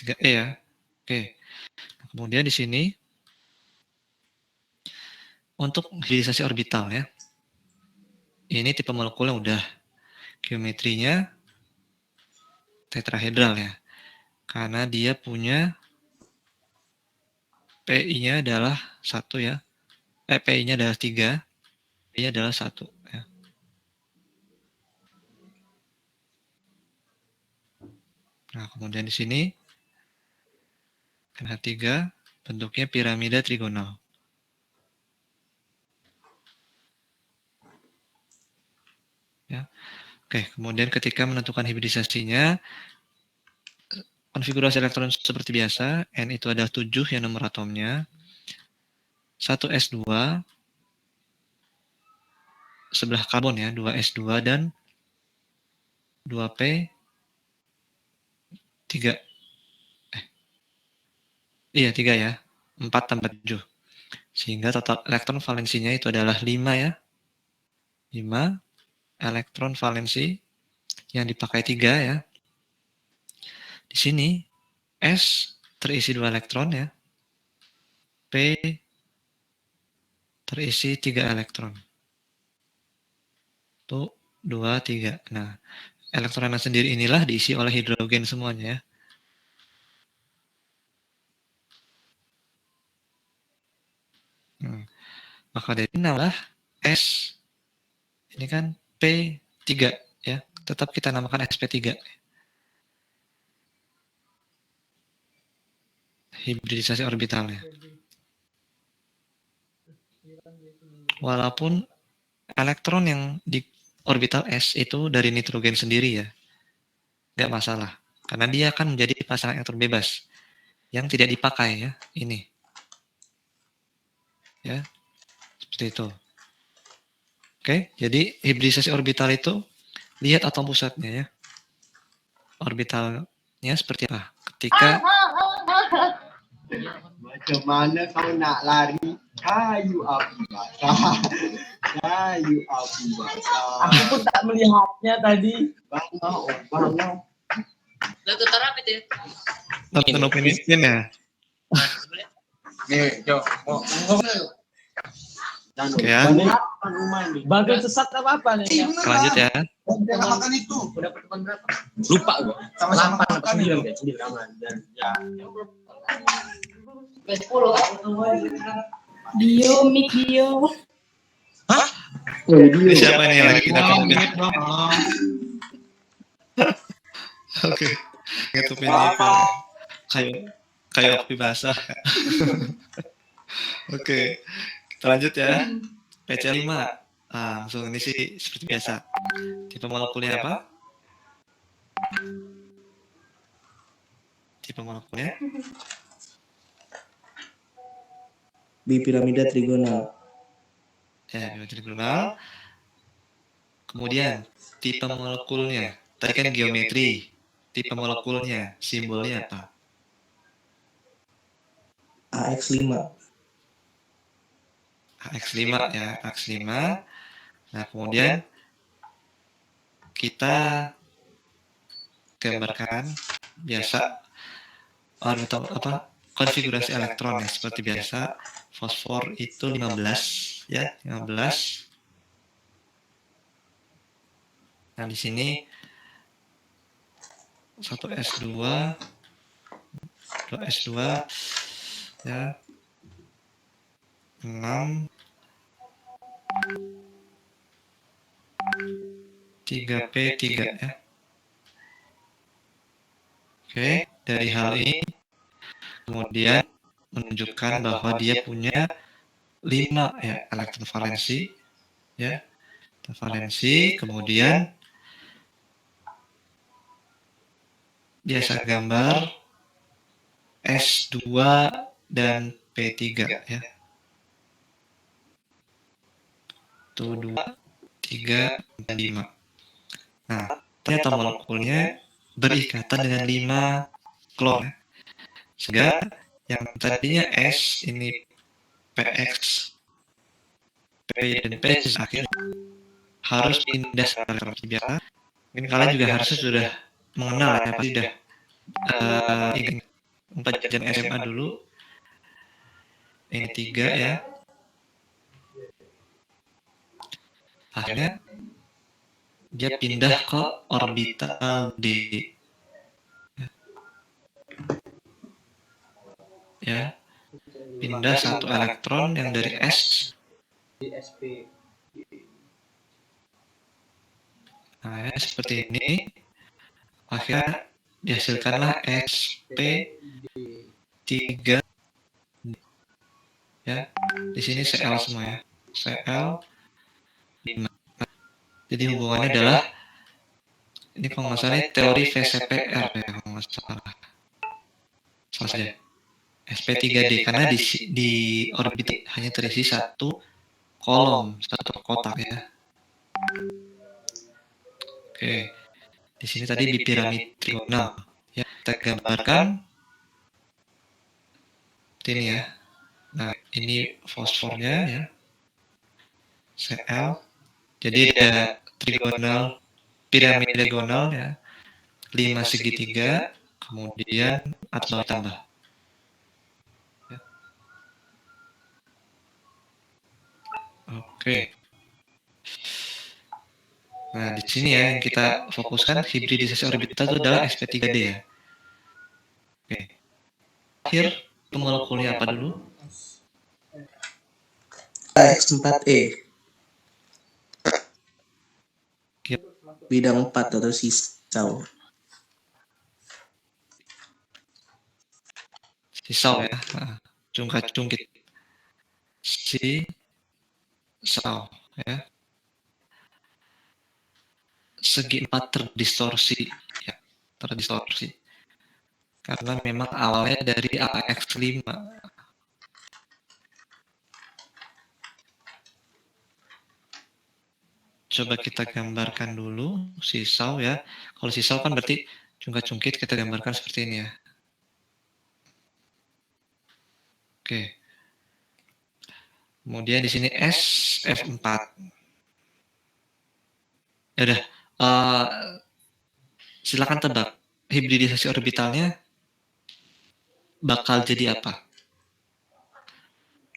3E ya. Oke. Kemudian di sini untuk hibridisasi orbital ya. Ini tipe molekulnya udah. Geometrinya tetrahedral ya. Karena dia punya PI-nya adalah 1 ya. PI-nya adalah 3, PI-nya adalah 1 ya. Nah, kemudian di sini NH3 bentuknya piramida trigonal. Ya. Oke, kemudian ketika menentukan hibridisasinya, konfigurasi elektron seperti biasa, N itu ada 7 yang nomor atomnya, 1s2, sebelah karbon ya, 2s2 dan 2p3. Iya, 3 ya. 4 tambah 7. Sehingga total elektron valensinya itu adalah 5 ya. 5 elektron valensi yang dipakai 3 ya. Di sini S terisi 2 elektron ya. P terisi 3 elektron. Itu 2, 3. Nah, elektronnya sendiri inilah diisi oleh hidrogen semuanya ya. Maka dari ini adalah S. Ini kan P3 ya. Tetap kita namakan SP3. Hibridisasi orbitalnya. Walaupun elektron yang di orbital S itu dari nitrogen sendiri ya. Nggak masalah. Karena dia akan menjadi pasangan elektron bebas. Yang tidak dipakai ya. Ini. Ya. Seperti itu. Oke. Jadi hibridisasi orbital itu lihat atom pusatnya ya. Orbitalnya seperti apa. Ketika macam mana kau nak lari kayu api basah. Kayu api basah. Aku pun tak melihatnya tadi. Bang. Lalu terapit ya. Nonton miskin ya. Nih, Jo. Oke ya. Bagian sesat apa nih? Lanjut ya. Udah makan itu. Udah pertemuan berapa? Lupa gua. Sama-sama makan. 9 kayak 9 dan ya. 10 kan? Dio. Ini siapa nih yang lagi kita pimpin? Oke. Ngetupin itu. Kayu api basah. Oke. Kita lanjut ya. PC5. Langsung ini sih seperti biasa. Tipe molekulnya apa? Tipe molekulnya bipiramida trigonal. ya, piramida trigonal. Kemudian tipe molekulnya. Tadi kan geometri. Tipe molekulnya, simbolnya apa? AX5. AX5 ya, AX5. Nah, kemudian kita gambarkan biasa orbital apa? Konfigurasi elektron ya, seperti biasa. Fosfor itu 15 ya, 15. Nah, di sini 1s2 2s2 ya 6 3p3 ya. Oke, dari hal ini kemudian menunjukkan bahwa dia punya 5 ya elektron valensi ya. Valensi, kemudian biasa gambar S2 dan P3 ya. 1, 2, 3, dan 5. Nah, ternyata molekulnya berikatan dengan 5 klor. Sehingga yang tadinya S ini PX, P dan P akhir harus pindah secara biasa. Mungkin kalian juga harusnya sudah mengenal ya, pasti sudah ingat pembelajaran SMA dulu. Ini 3 ya. Akhirnya dia pindah ke orbital D. Ya, pindah satu elektron yang dari S. Di SP. Nah, ya, seperti ini. Akhirnya dihasilkanlah SP3. Ya, di sini Cl semua ya. Cl5. Jadi hubungannya adalah ini kalau nggak salah teori VCPR ya kalau nggak salah. Salah saja. SP3D karena di orbit hanya terisi satu kolom, satu kotak ya. Oke. Di sini tadi bipiramid trigonal. Ya, kita gambarkan ini ya. Nah, ini fosfornya ya. Cl. Jadi ada trigonal, piramid diagonal ya. 5 segitiga, kemudian atas tambah. Ya. Oke. Nah, di sini ya yang kita fokuskan hibridisasi orbital itu adalah sp3d ya. Oke. Akhir molekulnya apa dulu? AX4E. Bidang 4 atau sisau. Sisau ya. Nah, cungkit. Sisau ya. Segi 4 terdistorsi ya. Terdistorsi. Karena memang awalnya dari AX5. Coba kita gambarkan dulu sisau ya. Kalau sisau kan berarti cungkit kita gambarkan seperti ini ya. Oke. Kemudian di sini SF4. Ya udah. Silakan tebak hibridisasi orbitalnya bakal jadi apa?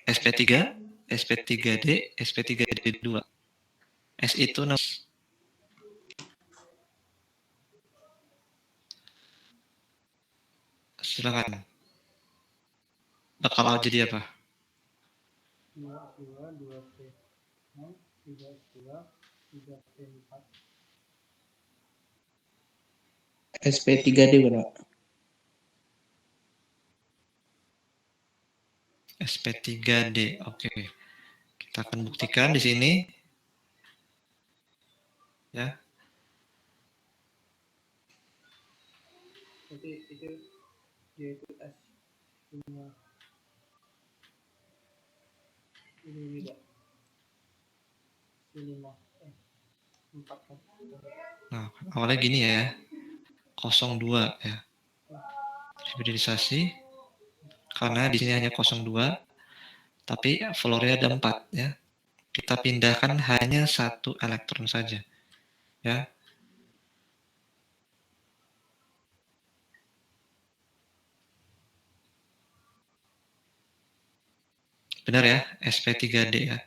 SP3, SP3D, SP3D2. S itu silakan. Bakal jadi apa? SP3D benar. SP3D. Oke. Kita akan buktikan di sini. Ya. Itu yaitu S5. Ini juga. Ini 4 kan. Nah, awalnya gini ya. 02 ya. Hibridisasi. Karena di sini hanya 02. Tapi fluornya ada 4 ya. Kita pindahkan hanya satu elektron saja. Ya. Benar ya, SP3D ya.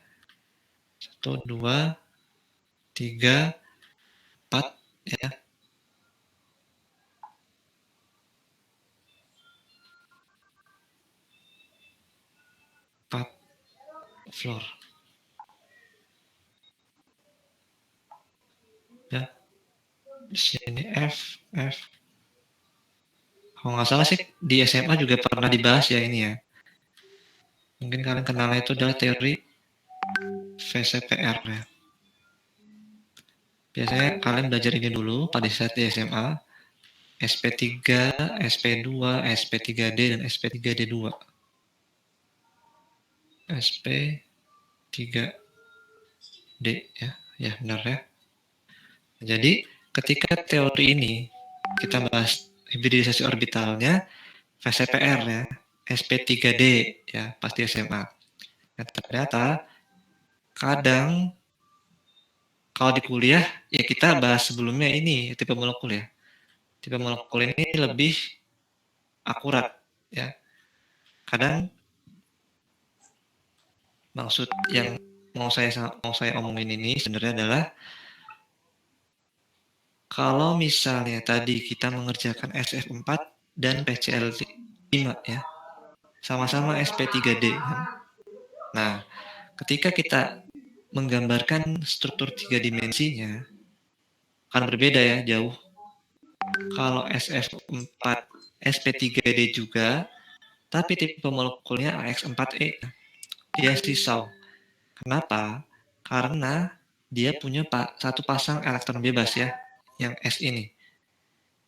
1, 2, 3, 4 ya. 4 fluor. Ya. Di sini F. Kalau nggak salah sih di SMA juga pernah dibahas ya ini ya. Mungkin kalian kenalnya itu adalah teori VCPR ya. Biasanya kalian belajar ini dulu pada saat di SMA. SP3, SP2, SP3D, dan SP3D2. SP3D ya. Ya benar ya. Jadi ketika teori ini kita bahas hibridisasi orbitalnya VCPR ya, SP3D ya pasti SMA. Nah, ternyata kadang kalau di kuliah ya kita bahas sebelumnya ini tipe molekul ya. Tipe molekul ini lebih akurat ya. Kadang maksud yang mau saya omongin ini sebenarnya adalah kalau misalnya tadi kita mengerjakan SF4 dan PCL5 ya, sama-sama SP3D kan. Nah, ketika kita menggambarkan struktur 3 dimensinya akan berbeda ya, jauh. Kalau SF4 SP3D juga, tapi tipe molekulnya AX4E, dia sisau. Kenapa? Karena dia punya satu pasang elektron bebas ya, yang S ini.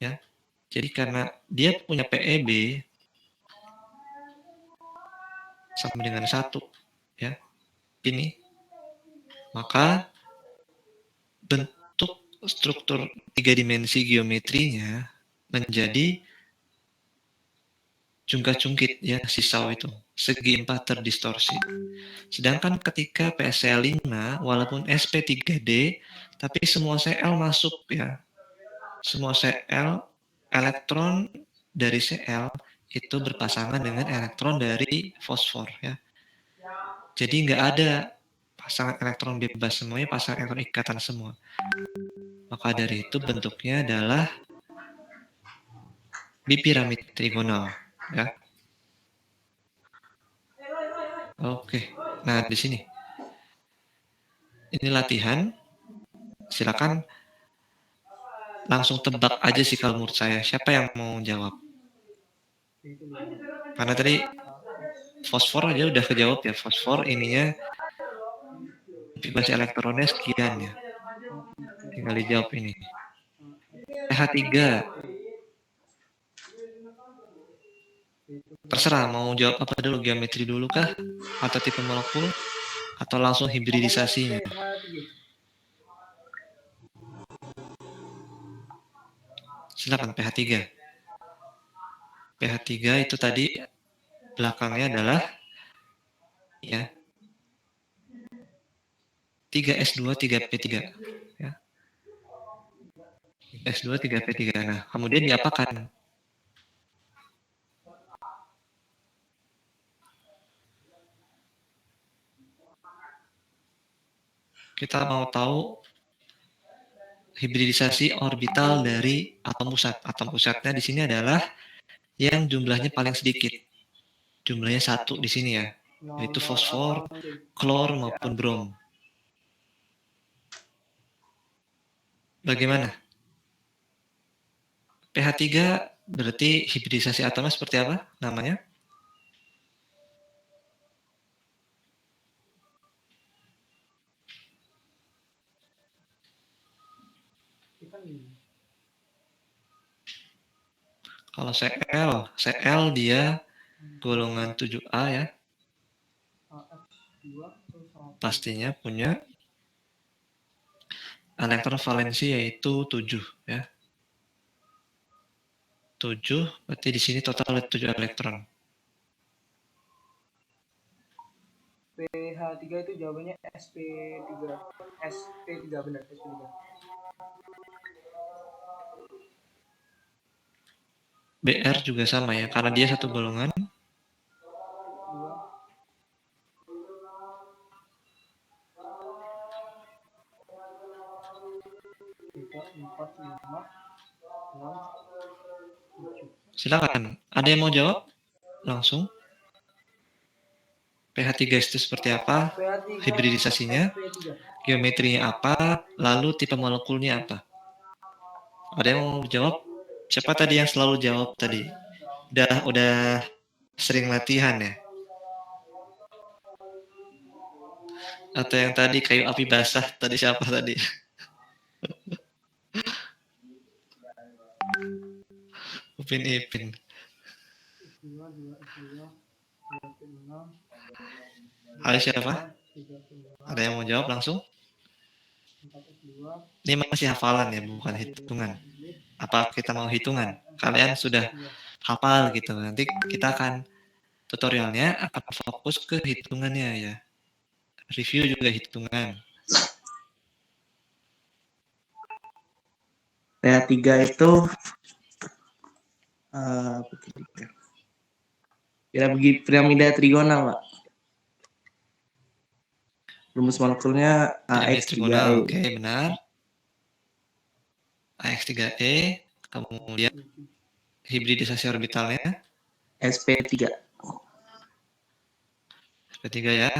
Ya. Jadi karena dia punya PEB sama dengan 1 ya. Ini. Maka bentuk struktur 3 dimensi geometrinya menjadi jungkat-jungkit ya, sisau itu. Segi 4 terdistorsi. Sedangkan ketika PSCl5 walaupun SP3D tapi semua Cl masuk ya. Semua Cl elektron dari Cl itu berpasangan dengan elektron dari fosfor ya. Jadi nggak ada pasangan elektron bebas, semuanya pasangan elektron ikatan semua. Maka dari itu bentuknya adalah bipiramid trigonal ya. Oke. Nah, di sini. Ini latihan. Silakan langsung tebak aja sih kalau menurut saya. Siapa yang mau jawab? Karena tadi fosfor aja udah kejawab ya. Fosfor ininya bebas elektronnya sekian ya. Tinggal dijawab ini. pH3. Terserah mau jawab apa dulu, geometri dulu kah? Atau tipe molekul? Atau langsung hibridisasinya? Silakan pH3. pH3 itu tadi belakangnya adalah ya 3S2 3P3 ya. 3S2 3P3. Nah, kemudian diapakan? Kita mau tahu hibridisasi orbital dari atom pusat. Atom pusatnya di sini adalah yang jumlahnya paling sedikit. Jumlahnya 1 di sini ya, yaitu fosfor, klor maupun brom. Bagaimana? pH3 berarti hibridisasi atomnya seperti apa namanya? Kalau Cl dia golongan 7A ya. Pastinya punya elektron valensi yaitu 7 ya. 7 berarti di sini total 7 elektron. pH3 itu jawabannya SP3. SP3 benar, SP3. Br juga sama ya, karena dia satu golongan. 2 3 4 5 6 7. Silakan. Ada yang mau jawab? Langsung. pH3 itu seperti apa? pH3 Hibridisasinya? SP3. Geometrinya apa? Lalu tipe molekulnya apa? Ada yang mau jawab? Siapa tadi yang selalu jawab tadi? Udah sering latihan ya? Atau yang tadi kayu api basah tadi siapa tadi? Upin Ipin. Halo siapa? Ada yang mau jawab langsung? Ini masih hafalan ya, bukan hitungan. Apa kita mau hitungan? Kalian sudah hafal gitu. Nanti kita akan tutorialnya akan fokus ke hitungannya ya. Review juga hitungan. pH3 itu Piramida trigonal, Pak. Rumus molekulnya Piramida trigonal. AX3E. Oke, benar. AX3E. Kemudian hibridisasi orbitalnya SP3. SP3 ya.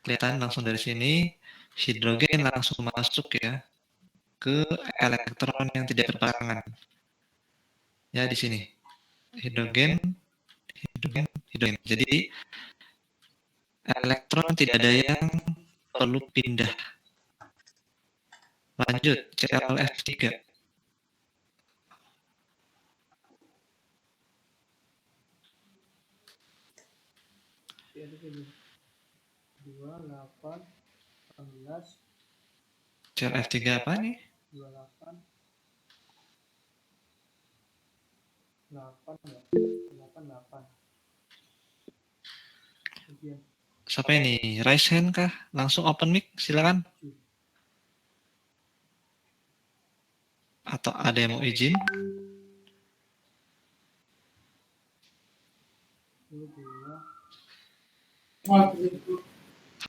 Kelihatan langsung dari sini hidrogen langsung masuk ya ke elektron yang tidak berpasangan. Ya di sini. Hidrogen. Jadi elektron tidak ada yang perlu pindah. Lanjut, ClF3. Ya, itu gini. 2, 8, 18, ClF3 apa nih? 28, 8, 8. Kemudian Siapa ini? Raise hand kah? Langsung open mic, silakan. Atau ada yang mau izin? 22,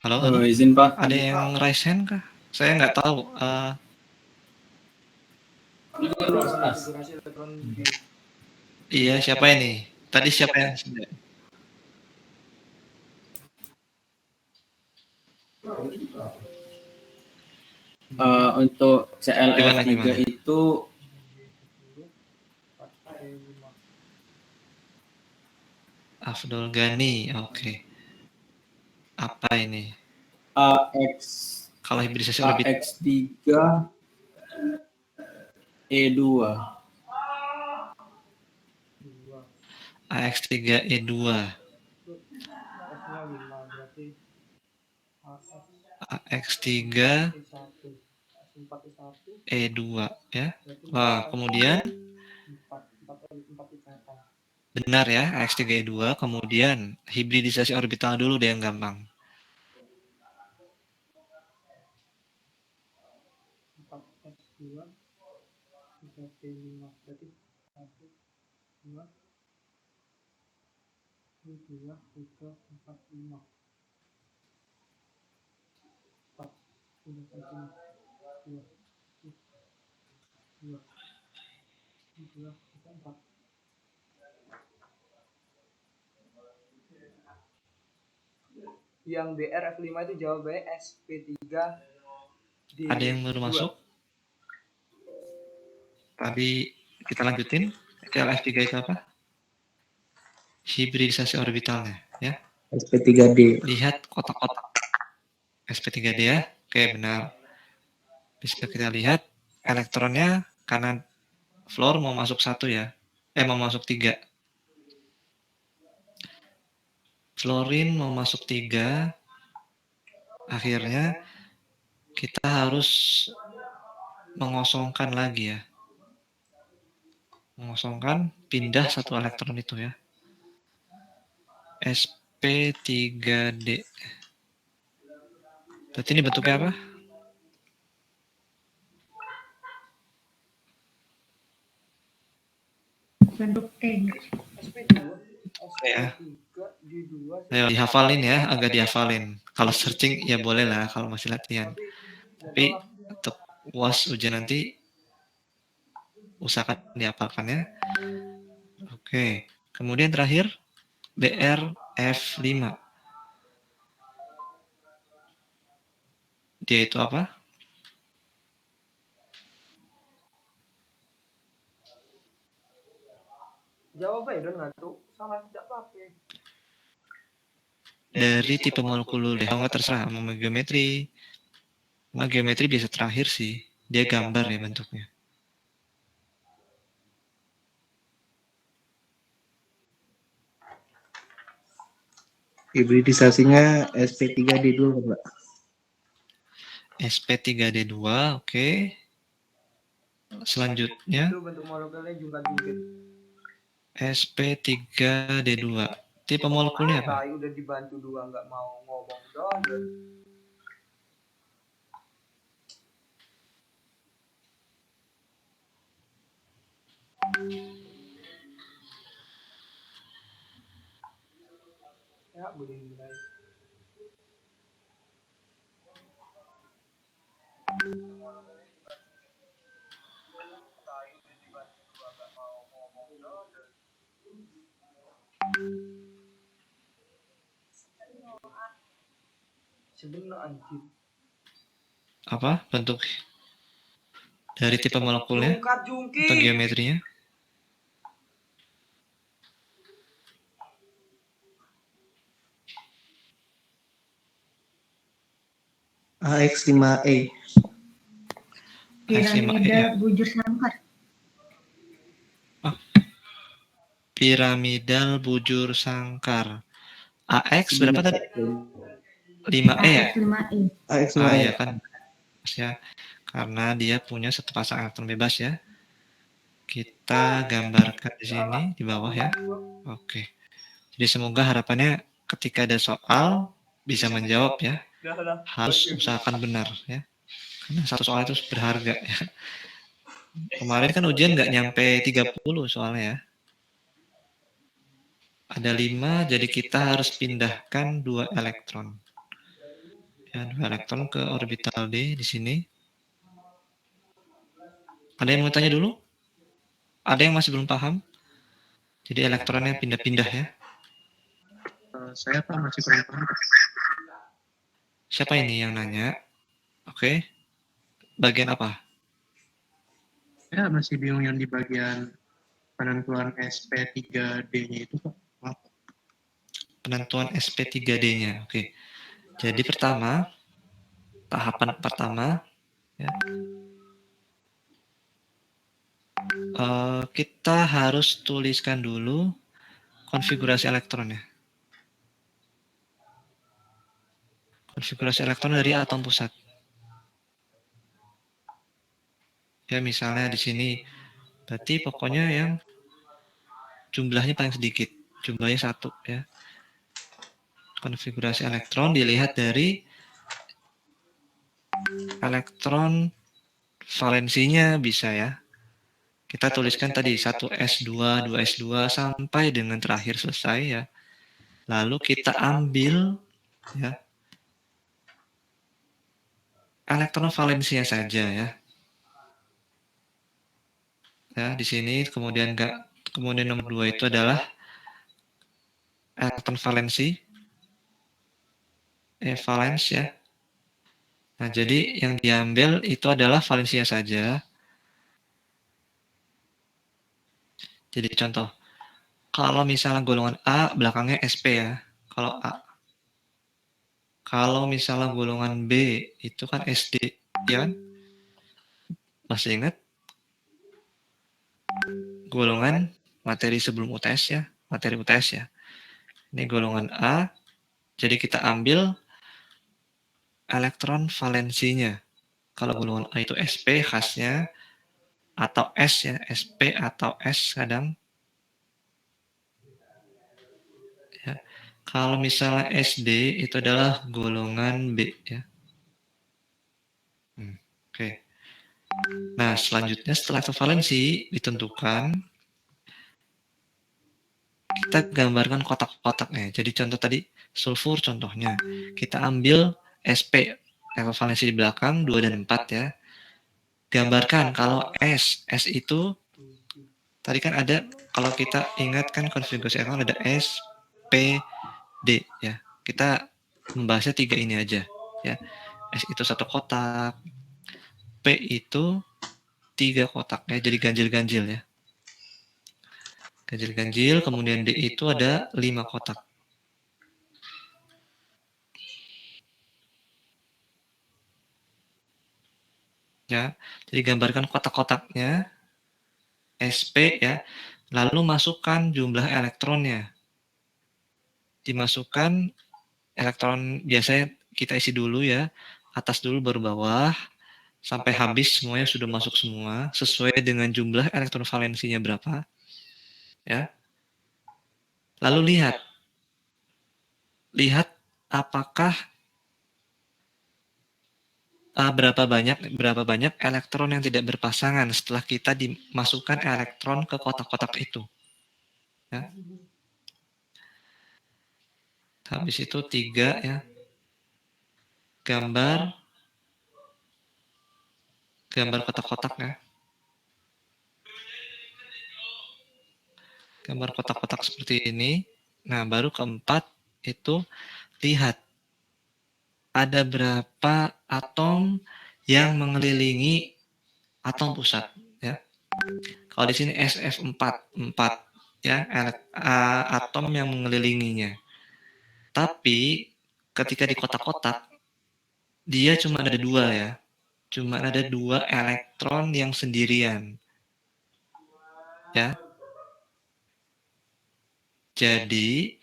Halo, halo. izin Pak. Ada yang raise hand kah? Saya nggak tahu. konfigurasi elektron di Iya, siapa ini? Tadi siapa yang? Untuk Gimana, CLF3 gimana? itu 4P5. Afdol Gani, oke. Apa ini? AX Kalau hibridisasi orbital AX3 E2. 2. AX3E2, F-nya 5, berarti AS AX3E2 E1. S4 E1, ya. berarti Wah, kemudian 4 ikatan. benar ya, AX3E2, kemudian hibridisasi orbital dulu deh yang gampang. 4S2, 3P5, berarti 1, 2, 3, 4, 5. 4, udah kan sini. 2, 3, 4. Yang DR F5 itu jawabannya SP3 D. Ada yang baru masuk? Tadi kita lanjutin. ClF3 itu apa? Hibridisasi orbitalnya, ya. SP3D. Lihat kotak-kotak SP3D ya. Oke, benar. Bisa kita lihat elektronnya kanan floor mau masuk 1 ya. Mau masuk 3. Fluorin mau masuk 3. Akhirnya kita harus mengosongkan lagi ya. Mengosongkan, pindah 1 elektron itu ya. SP3D. Berarti ini bentuknya apa? Bentuk T. SP2, Ya. SP3 D2. Ayo dihafalin ya, agak dihafalin. Kalau searching ya boleh lah kalau masih latihan. Tapi untuk UAS ujian nanti usahakan dihafalkan ya. Oke. Kemudian terakhir BRF5. Dia itu apa? Jawab aja dong, nggak tuh. Salah tidak apa-apa. Dari tipe molekul dulu deh. Kalau nggak terserah mau geometri. Nah, geometri biasa terakhir sih. Dia gambar ya bentuknya. Hibridisasinya SP3D dulu, Pak. SP3D2, oke. Selanjutnya Itu bentuk molekulnya jungkat-jungkit. SP3D2. Tipe molekulnya apa? Tai udah dibantu 2 nggak mau ngomong dong. Ya, boleh mulai. Sebenarnya anjir. Apa bentuk dari tipe molekulnya Jungkat jungki. atau geometrinya? AX5E. Piramida Piramida bujur sangkar. Piramidal bujur sangkar. AX berapa tadi? 5E ya? AX5E. Ah AX5E. ya kan, ya, karena dia punya satu pasang elektron bebas ya. Kita gambarkan di sini di bawah ya. Oke. Jadi semoga harapannya ketika ada soal bisa menjawab ya. Harus usahakan benar ya. Karena satu soal itu berharga ya. Kemarin kan ujian nggak nyampe 30 soalnya ya. Ada 5, jadi kita harus pindahkan 2 elektron. Ya, 2 elektron ke orbital D di sini. Ada yang mau tanya dulu? Ada yang masih belum paham? Jadi elektronnya pindah-pindah ya. Saya Pak masih kurang paham. Siapa ini yang nanya? Oke. Bagian apa? Saya masih bingung yang di bagian penentuan SP3D-nya itu Pak. Penentuan SP3D-nya. Oke. Jadi pertama, tahapan pertama, ya, kita harus tuliskan dulu konfigurasi elektronnya. Konfigurasi elektron dari atom pusat. Ya, misalnya di sini, berarti pokoknya yang jumlahnya paling sedikit. Jumlahnya 1 ya. Konfigurasi elektron dilihat dari elektron valensinya bisa ya. Kita tuliskan tadi 1s2, 2s2 sampai dengan terakhir selesai ya. Lalu kita ambil ya elektron valensinya saja ya. Ya, di sini kemudian nomor 2 itu adalah elektron valensi valens ya. Nah, jadi yang diambil itu adalah valensinya saja. Jadi contoh, kalau misalnya golongan A belakangnya SP ya, kalau A. Kalau misalnya golongan B itu kan SD, ya kan? Masih ingat? Golongan materi sebelum UTS ya, materi UTS ya. Ini golongan A, jadi kita ambil elektron valensinya. Kalau golongan A itu SP khasnya, atau S ya, SP atau S kadang. Ya. Kalau misalnya SD itu adalah golongan B ya. Oke. Nah, selanjutnya setelah valensi ditentukan, kita gambarkan kotak-kotaknya. Jadi contoh tadi sulfur contohnya. Kita ambil SP, valensi di belakang 2 dan 4 ya. Gambarkan kalau S itu tadi kan ada, kalau kita ingat kan konfigurasi elektron ada S, P, D ya. Kita membahasnya 3 ini aja ya. S itu 1 kotak, P itu 3 kotak ya, jadi ganjil-ganjil ya. Ganjil-ganjil, kemudian D itu ada 5 kotak. Ya, jadi gambarkan kotak-kotaknya, SP ya, lalu masukkan jumlah elektronnya. Dimasukkan elektron, biasanya kita isi dulu ya, atas dulu baru bawah, sampai habis semuanya sudah masuk semua, sesuai dengan jumlah elektron valensinya berapa. Ya. Lalu lihat apakah berapa banyak elektron yang tidak berpasangan setelah kita dimasukkan elektron ke kotak-kotak itu. Ya. Habis itu 3 ya. Gambar kotak-kotak ya. Gambar kotak-kotak seperti ini. Nah, baru keempat itu lihat ada berapa atom yang mengelilingi atom pusat ya. Kalau di sini SF4, 4 ya, atom yang mengelilinginya. Tapi ketika di kotak-kotak dia cuma ada 2 ya. Cuma ada 2 elektron yang sendirian. Ya. Jadi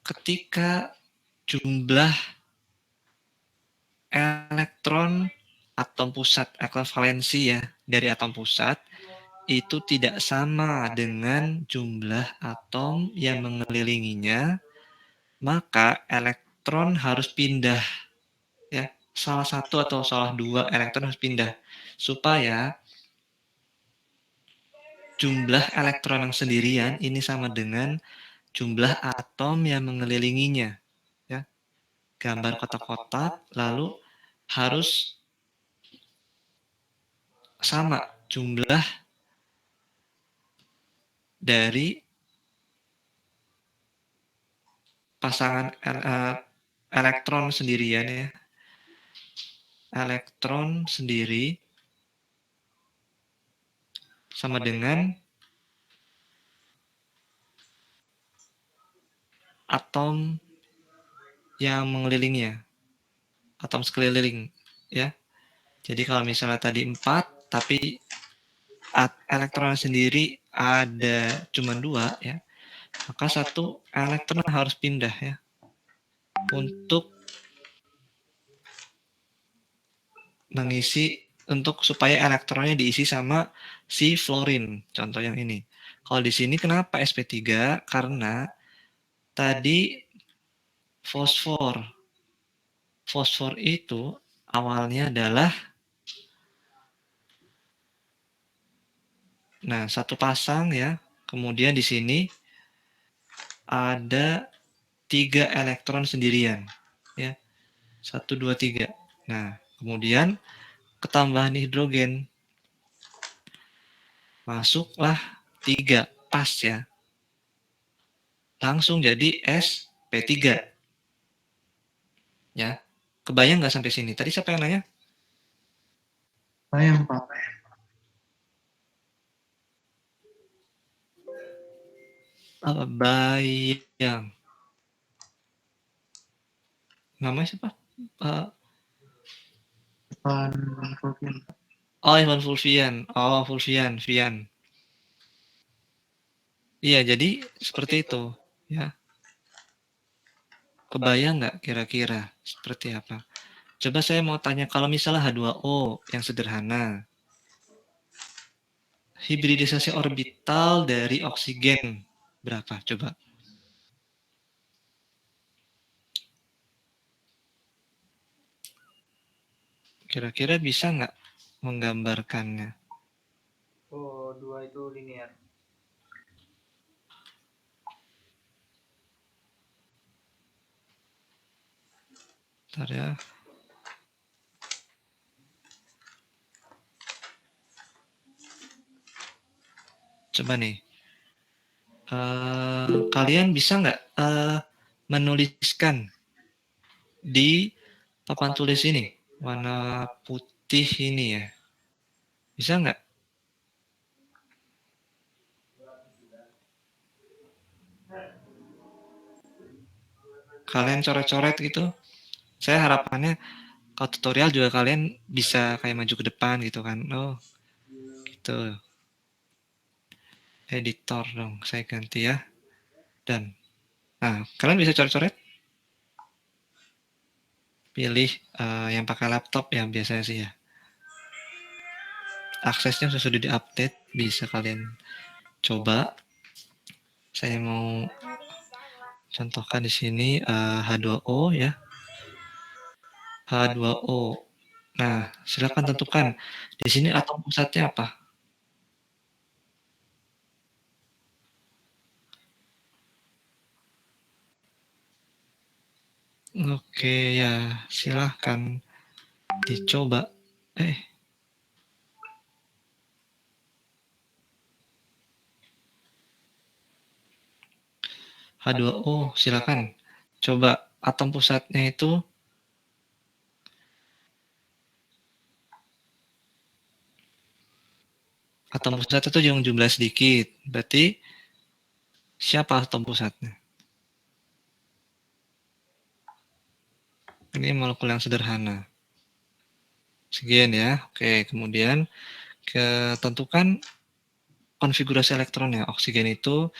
ketika jumlah elektron atom pusat, elektron valensi ya, dari atom pusat itu tidak sama dengan jumlah atom yang mengelilinginya, maka elektron harus pindah ya. Salah satu atau salah 2 elektron harus pindah supaya jumlah elektron yang sendirian ini sama dengan jumlah atom yang mengelilinginya ya. Gambar kotak-kotak lalu harus sama jumlah dari pasangan elektron sendirian ya. Elektron sendiri sama dengan atom yang mengelilinginya. Atom sekeliling ya. Jadi kalau misalnya tadi 4 tapi elektron sendiri ada cuma 2 ya. Maka satu elektron harus pindah ya. Untuk mengisi supaya elektronnya diisi sama si fluorin. Contoh yang ini. Kalau di sini kenapa sp3? Karena tadi fosfor. Fosfor itu awalnya adalah satu pasang ya. Kemudian di sini ada 3 elektron sendirian ya. 1 2 3. Nah, kemudian ketambahan hidrogen. Masuklah 3 pas ya. Langsung jadi sp3. Ya. Kebayang nggak sampai sini? Tadi siapa yang nanya? Bayang, Pak. Bayang. Namanya siapa? Ivan Fulvian. Oh, Ivan Fulvian. Oh, Fulvian, Vian. Iya, jadi seperti itu. Ya. Kebayang nggak kira-kira seperti apa? Coba saya mau tanya, kalau misalnya H2O yang sederhana, hibridisasi orbital dari oksigen berapa? Coba. Kira-kira bisa nggak menggambarkannya? Oh, 2 itu linear. Bentar ya. Coba nih. Kalian bisa nggak menuliskan di papan tulis ini warna putih ini ya? Bisa nggak? Kalian coret-coret gitu? Saya harapannya kalau tutorial juga kalian bisa kayak maju ke depan gitu kan. Oh, gitu. Editor dong, saya ganti ya. Dan, kalian bisa coret-coret? Pilih yang pakai laptop yang biasanya sih ya. Aksesnya sudah di-update, bisa kalian coba. Saya mau contohkan di sini H2O ya. H2O. Nah, silakan tentukan di sini atom pusatnya apa? Oke ya, silahkan dicoba. H2O, silakan. Coba atom pusatnya itu atom pusat itu yang jumlah sedikit. Berarti siapa atom pusatnya? Ini molekul yang sederhana. Sekian ya. Oke, kemudian tentukan konfigurasi elektronnya. Oksigen itu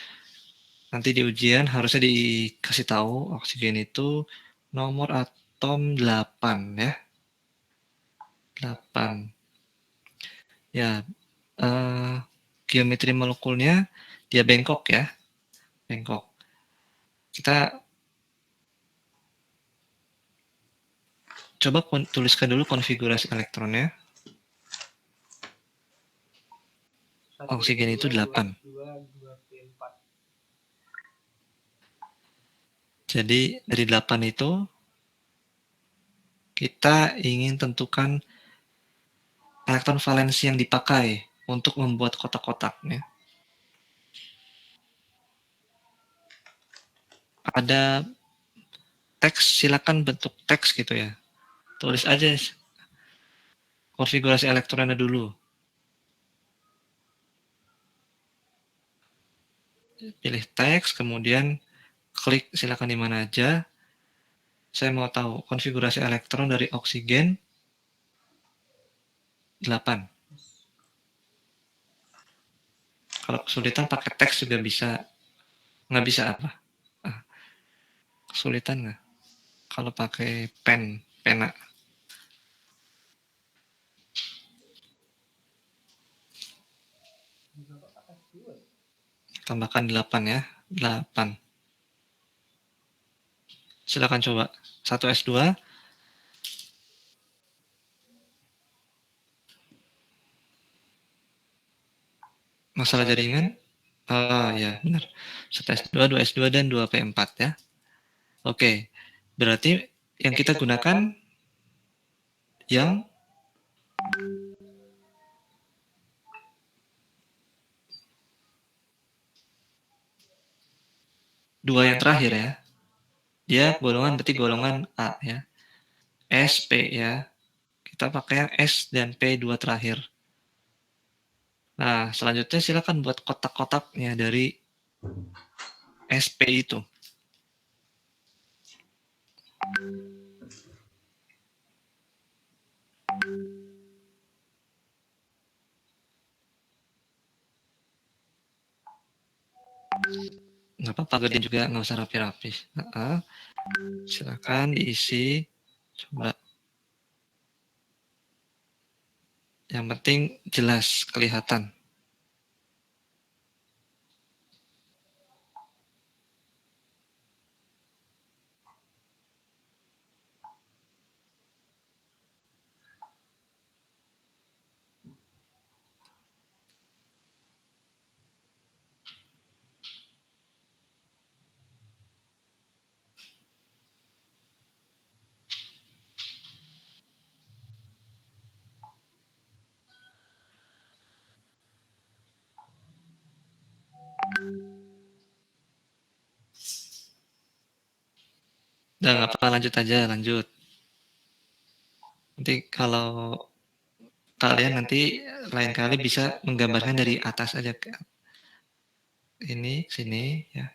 nanti di ujian harusnya dikasih tahu oksigen itu nomor atom 8 ya. 8. Ya, geometri molekulnya dia bengkok ya. Bengkok. Kita coba tuliskan dulu konfigurasi elektronnya. Oksigen itu 8. Jadi dari 8 itu kita ingin tentukan elektron valensi yang dipakai untuk membuat kotak-kotaknya. Ada teks, silakan bentuk teks gitu ya. Tulis aja konfigurasi elektronnya dulu. Pilih teks, kemudian klik silakan di mana aja. Saya mau tahu konfigurasi elektron dari oksigen 8. Kalau kesulitan pakai teks juga bisa. Nggak bisa apa? Kesulitan nggak? Kalau pakai pena. Tambahkan 8 ya. 8. Silakan coba. 1S2. Masalah jaringan? Oh ya, benar. 1S2, 2S2, dan 2P4 ya. Oke. Berarti yang kita gunakan yang dua yang terakhir ya. Dia golongan berarti golongan A ya. SP ya. Kita pakai yang S dan P2 terakhir. Nah, selanjutnya silakan buat kotak-kotaknya dari SP itu. Nggak apa-apa, gedein juga, nggak usah rapi-rapi. Silakan diisi. Coba. Yang penting jelas, kelihatan. Udah nggak apa-apa, lanjut aja, lanjut. Nanti kalau kalian nanti lain kali bisa menggambarkan dari atas aja. Ini, sini, ya.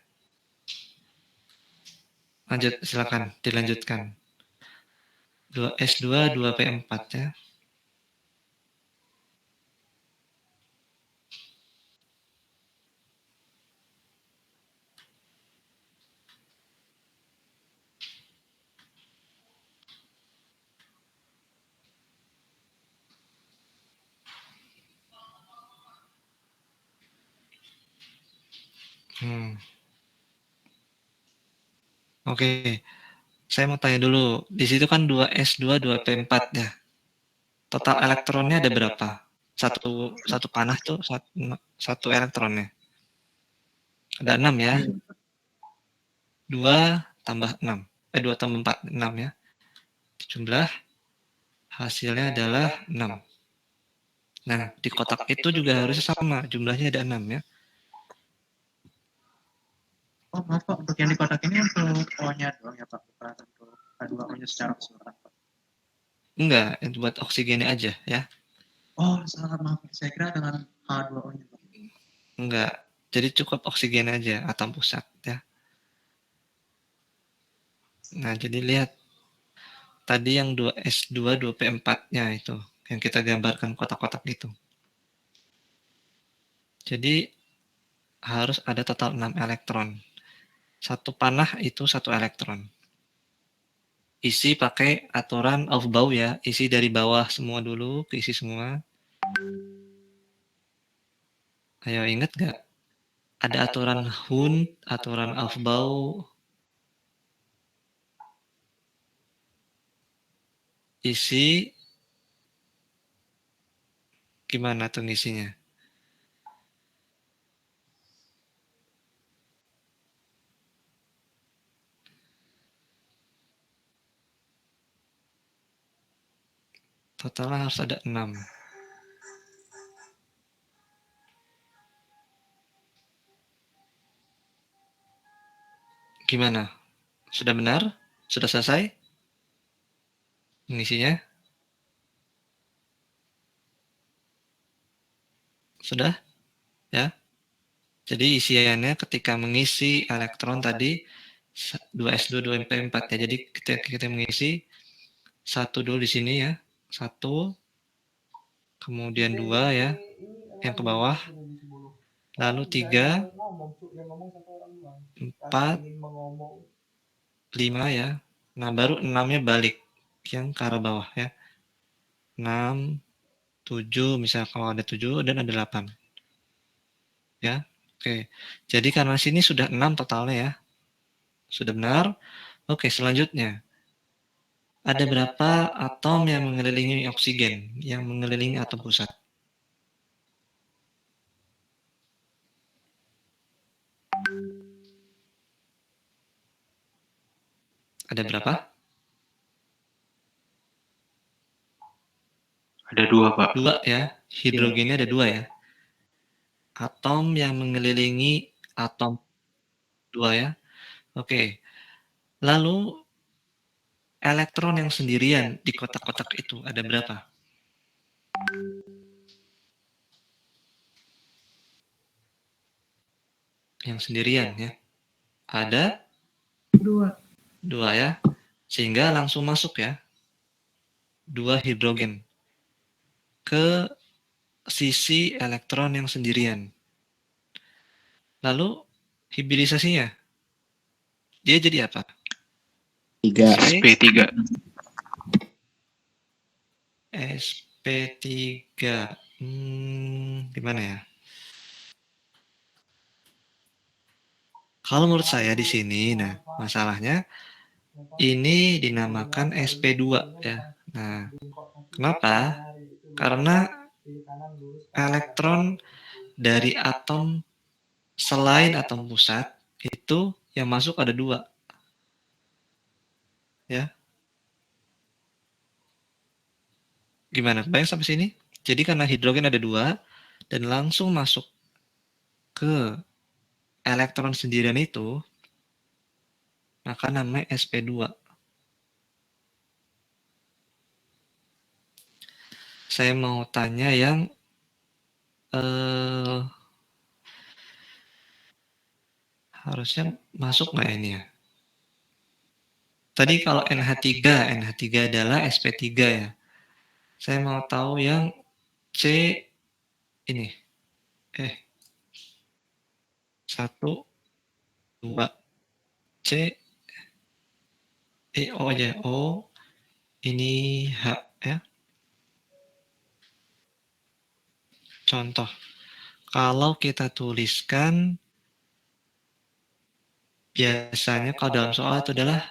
Lanjut, silakan, dilanjutkan. 2S2, 2P4 ya. Oke, saya mau tanya dulu. Di situ kan 2S2, 2P4 ya. Total elektronnya ada berapa? Satu panah tuh satu elektronnya. Ada 6 ya. 2 tambah 6. 2 tambah 4, 6 ya. Jumlah hasilnya adalah 6. Nah, di kotak itu juga harusnya sama, jumlahnya ada 6 ya. Oh, maaf Pak, untuk yang di kotak ini untuk O-nya doang ya Pak, bukan untuk H2O-nya secara keseluruhan Pak. Enggak, itu buat oksigennya aja ya. Oh, salah maaf. Saya kira dengan H2O-nya Pak. Enggak. Jadi cukup oksigen aja, atom pusat ya. Nah, jadi lihat tadi yang 2S2, 2P4-nya itu yang kita gambarkan kotak-kotak itu. Jadi harus ada total 6 elektron. Satu panah itu 1 elektron. Isi pakai aturan Aufbau ya, isi dari bawah semua dulu, keisi semua. Ayo inget gak? Ada aturan Hund, aturan Aufbau, isi gimana tuh ngisinya? Totalnya harus ada 6. Gimana? Sudah benar? Sudah selesai? Mengisinya? Sudah? Ya? Jadi isiannya ketika mengisi elektron tadi 2S2, 2P4 ya. Jadi kita mengisi satu dulu di sini ya. 1, kemudian 2 ya, yang ke bawah. Lalu 3, 4, 5 ya. Nah, baru 6-nya balik yang ke arah bawah ya. 6, 7, misal kalau ada 7 dan ada 8. Ya. Oke. Jadi karena sini sudah 6 totalnya ya. Sudah benar? Oke, selanjutnya. Ada berapa atom yang mengelilingi oksigen, yang mengelilingi atom pusat? Ada berapa? Ada 2, Pak. 2 ya. Hidrogennya ada 2 ya. Atom yang mengelilingi atom 2 ya. Oke. Lalu elektron yang sendirian di kotak-kotak itu ada berapa? Yang sendirian ya. Ada 2 ya. Sehingga langsung masuk ya. 2 hidrogen ke sisi elektron yang sendirian. Lalu hibridisasinya dia jadi apa? 3. SP3. SP3. Gimana ya? Kalau menurut saya di sini, nah masalahnya ini dinamakan SP2 ya. Nah, kenapa? Karena elektron dari atom selain atom pusat itu yang masuk ada 2 ya. Gimana? Bayang sampai sini? Jadi karena hidrogen ada 2 dan langsung masuk ke elektron sendirian itu, maka namanya SP2. Saya mau tanya yang harusnya masuk nggak ini ya? Tadi kalau NH3 adalah SP3 ya. Saya mau tahu yang C ini. 1, 2, C, O aja, O, ini H ya. Contoh, kalau kita tuliskan biasanya kalau dalam soal itu adalah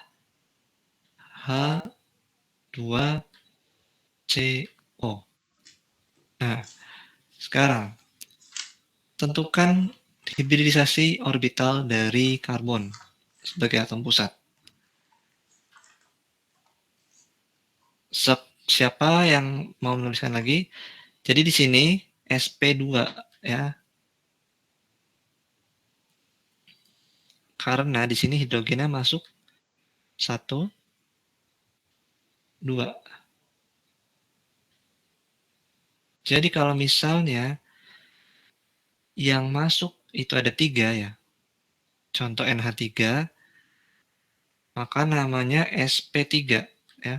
H2CO. Nah, sekarang tentukan hibridisasi orbital dari karbon sebagai atom pusat. Siapa yang mau menuliskan lagi? Jadi di sini sp2 ya. Karena di sini hidrogennya masuk 1, 2. Jadi kalau misalnya yang masuk itu ada 3 ya. Contoh NH3, maka namanya sp3 ya.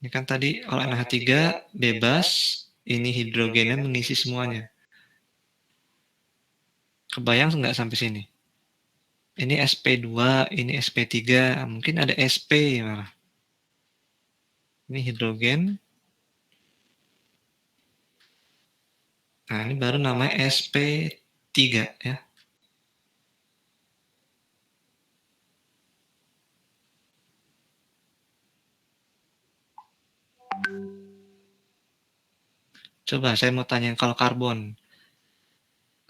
Ini kan tadi kalau NH3 bebas, ini hidrogennya mengisi semuanya. Kebayang nggak sampai sini? Ini sp2, ini sp3, mungkin ada sp malah. Ini hidrogen. Nah, ini baru namanya sp3 ya. Coba saya mau tanya kalau karbon.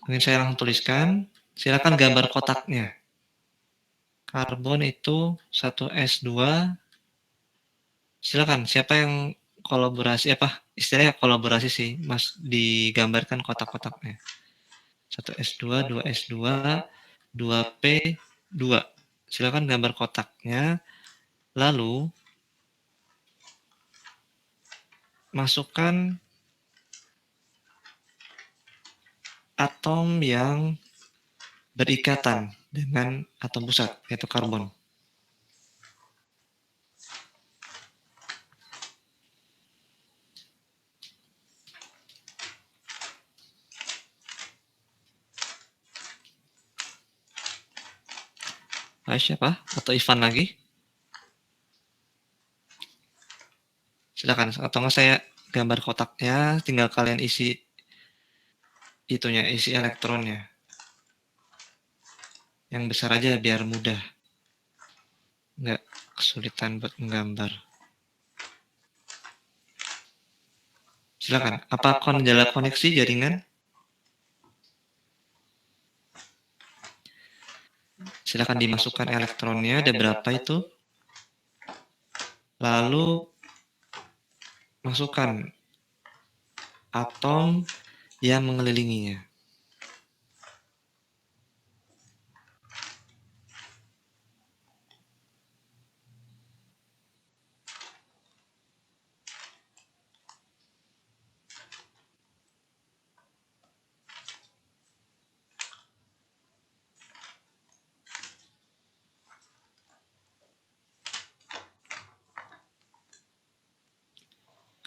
Mungkin saya langsung tuliskan. Silakan gambar kotaknya. Karbon itu 1s2. Silakan, siapa yang kolaborasi istilahnya kolaborasi sih, Mas, digambarkan kotak-kotaknya. 1s2, 2s2, 2p2. Silakan gambar kotaknya. Lalu masukkan atom yang berikatan dengan atom pusat, yaitu karbon. Siapa? Atau Ivan lagi? Silakan. Atau nggak saya gambar kotaknya, tinggal kalian isi itunya, isi elektronnya. Yang besar aja biar mudah. Nggak kesulitan buat menggambar. Silakan. Apa kendala koneksi jaringan? Silakan dimasukkan elektronnya, ada berapa itu? Lalu masukkan atom yang mengelilinginya.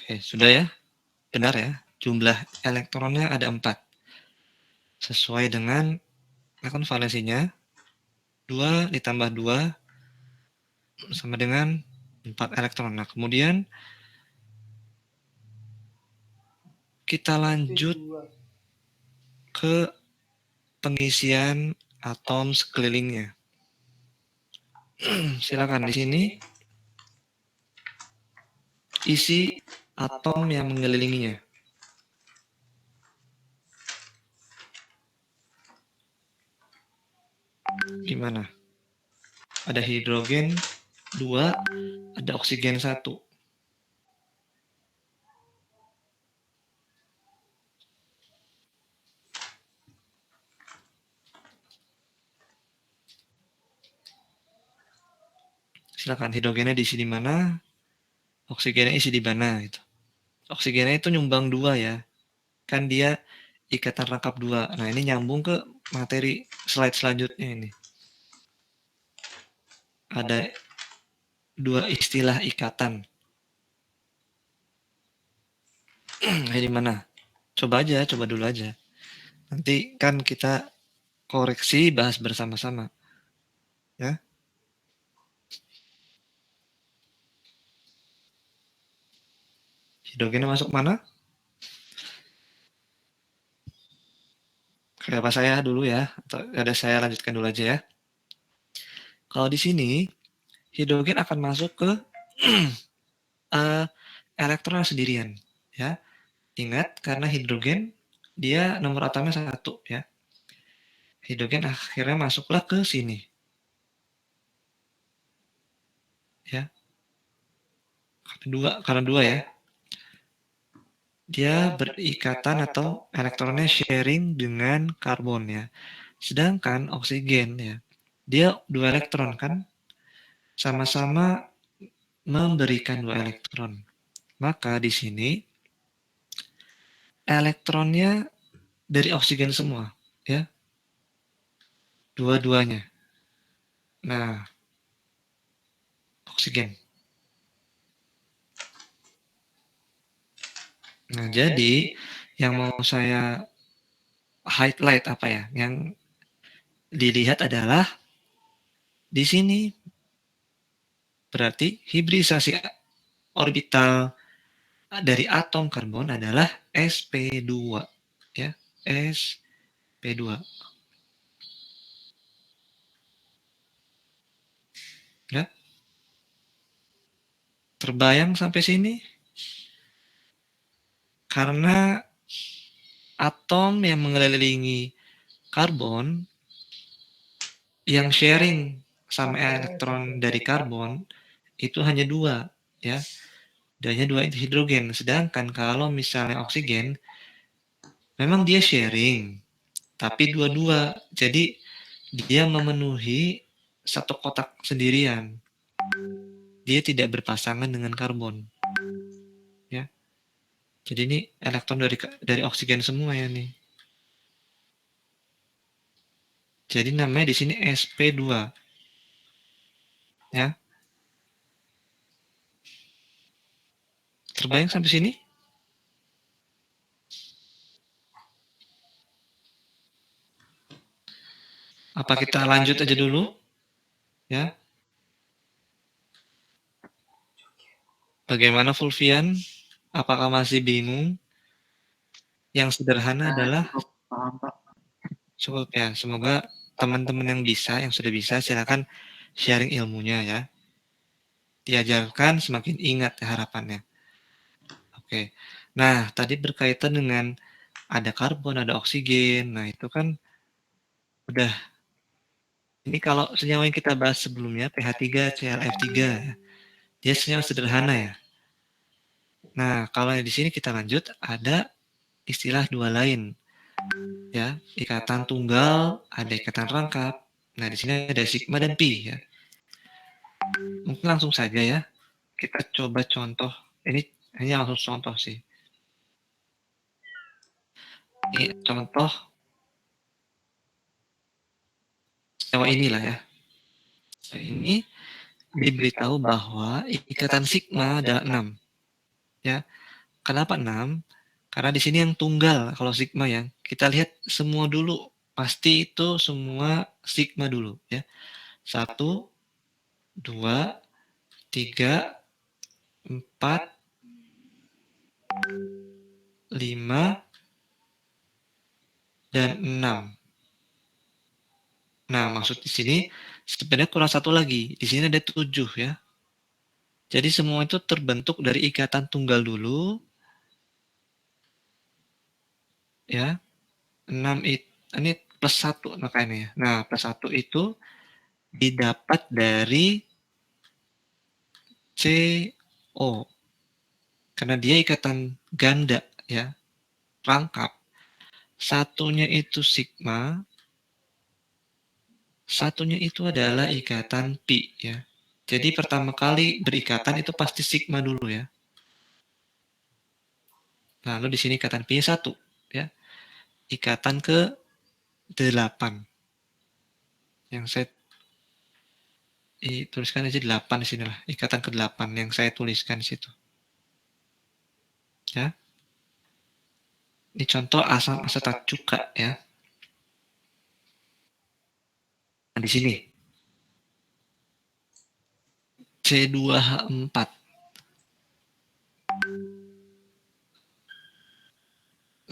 Oke, sudah ya? Benar ya? Jumlah elektronnya ada 4. Sesuai dengan elektron valensinya, 2 ditambah 2 sama dengan 4 elektron. Nah, kemudian kita lanjut ke pengisian atom sekelilingnya. Silakan di sini isi atom yang mengelilinginya. Gimana? Ada hidrogen 2, ada oksigen 1. Silakan hidrogennya diisi di mana, oksigennya isi di mana gitu. Oksigennya itu nyumbang 2 ya. Kan dia ikatan rangkap 2. Nah, ini nyambung ke materi slide selanjutnya ini. Ada 2 istilah ikatan. Di mana? Coba dulu aja. Nanti kan kita koreksi, bahas bersama-sama. Ya. Hidrogennya masuk mana? Kayak apa saya dulu ya? Atau ada saya lanjutkan dulu aja ya. Kalau di sini, hidrogen akan masuk ke elektron sendirian. Ya. Ingat, karena hidrogen, dia nomor atomnya 1. Ya. Hidrogen akhirnya masuklah ke sini. ya. Karena dua ya. Dia berikatan atau elektronnya sharing dengan karbon ya. Sedangkan oksigen ya, dia 2 elektron kan, sama-sama memberikan 2 elektron. Maka di sini elektronnya dari oksigen semua, ya, dua-duanya. Nah, oksigen. Nah, jadi yang mau saya highlight apa ya? Yang dilihat adalah di sini berarti hibridisasi orbital dari atom karbon adalah sp2 ya, sp2 ya. Terbayang sampai sini? Karena atom yang mengelilingi karbon yang sharing sama elektron dari karbon itu hanya 2 ya. Dan hanya 2 hidrogen. Sedangkan kalau misalnya oksigen memang dia sharing tapi dua-dua. Jadi dia memenuhi satu kotak sendirian. Dia tidak berpasangan dengan karbon. Ya. Jadi ini elektron dari oksigen semua ya nih. Jadi namanya di sini sp2. Ya. Terbayang sampai sini? Apa kita lanjut aja dulu? Ya. Bagaimana Fulvian? Apakah masih bingung? Yang sederhana adalah Paham, Pak. cukup ya. Semoga teman-teman yang sudah bisa, silakan sharing ilmunya ya. Diajarkan semakin ingat ya harapannya. Oke. Nah, tadi berkaitan dengan ada karbon, ada oksigen. Nah, itu kan udah. Ini kalau senyawa yang kita bahas sebelumnya, pH3, ClF3 ya. Dia senyawa sederhana ya. Nah, kalau di sini kita lanjut, ada istilah 2 lain. Ya, ikatan tunggal, ada ikatan rangkap. Nah, di sini ada sigma dan pi ya. Mungkin langsung saja ya. Kita coba contoh. Ini hanya langsung contoh sih. Ini contoh senyawa inilah ya. Ini diberitahu bahwa ikatan sigma adalah 6. Ya. Kenapa 6? Karena di sini yang tunggal kalau sigma ya. Kita lihat semua dulu. Pasti itu semua sigma dulu ya. 1, 2, 3, 4, 5, dan 6. Nah, maksud di sini sebenarnya kurang satu lagi. Di sini ada 7 ya. Jadi semua itu terbentuk dari ikatan tunggal dulu. Ya. 6 ini plus 1 makanya ya. Nah, plus 1 itu didapat dari CO. Karena dia ikatan ganda ya. Rangkap. Satunya itu sigma. Satunya itu adalah ikatan pi ya. Jadi pertama kali berikatan itu pasti sigma dulu ya. Lalu di sini ikatan pi 1 ya. Ikatan ke 8. Yang saya tuliskan aja 8 di sinilah. Ikatan ke 8 yang saya tuliskan di situ. Ya. Ini contoh asam asetat cuka ya. Nah, di sini C2H4.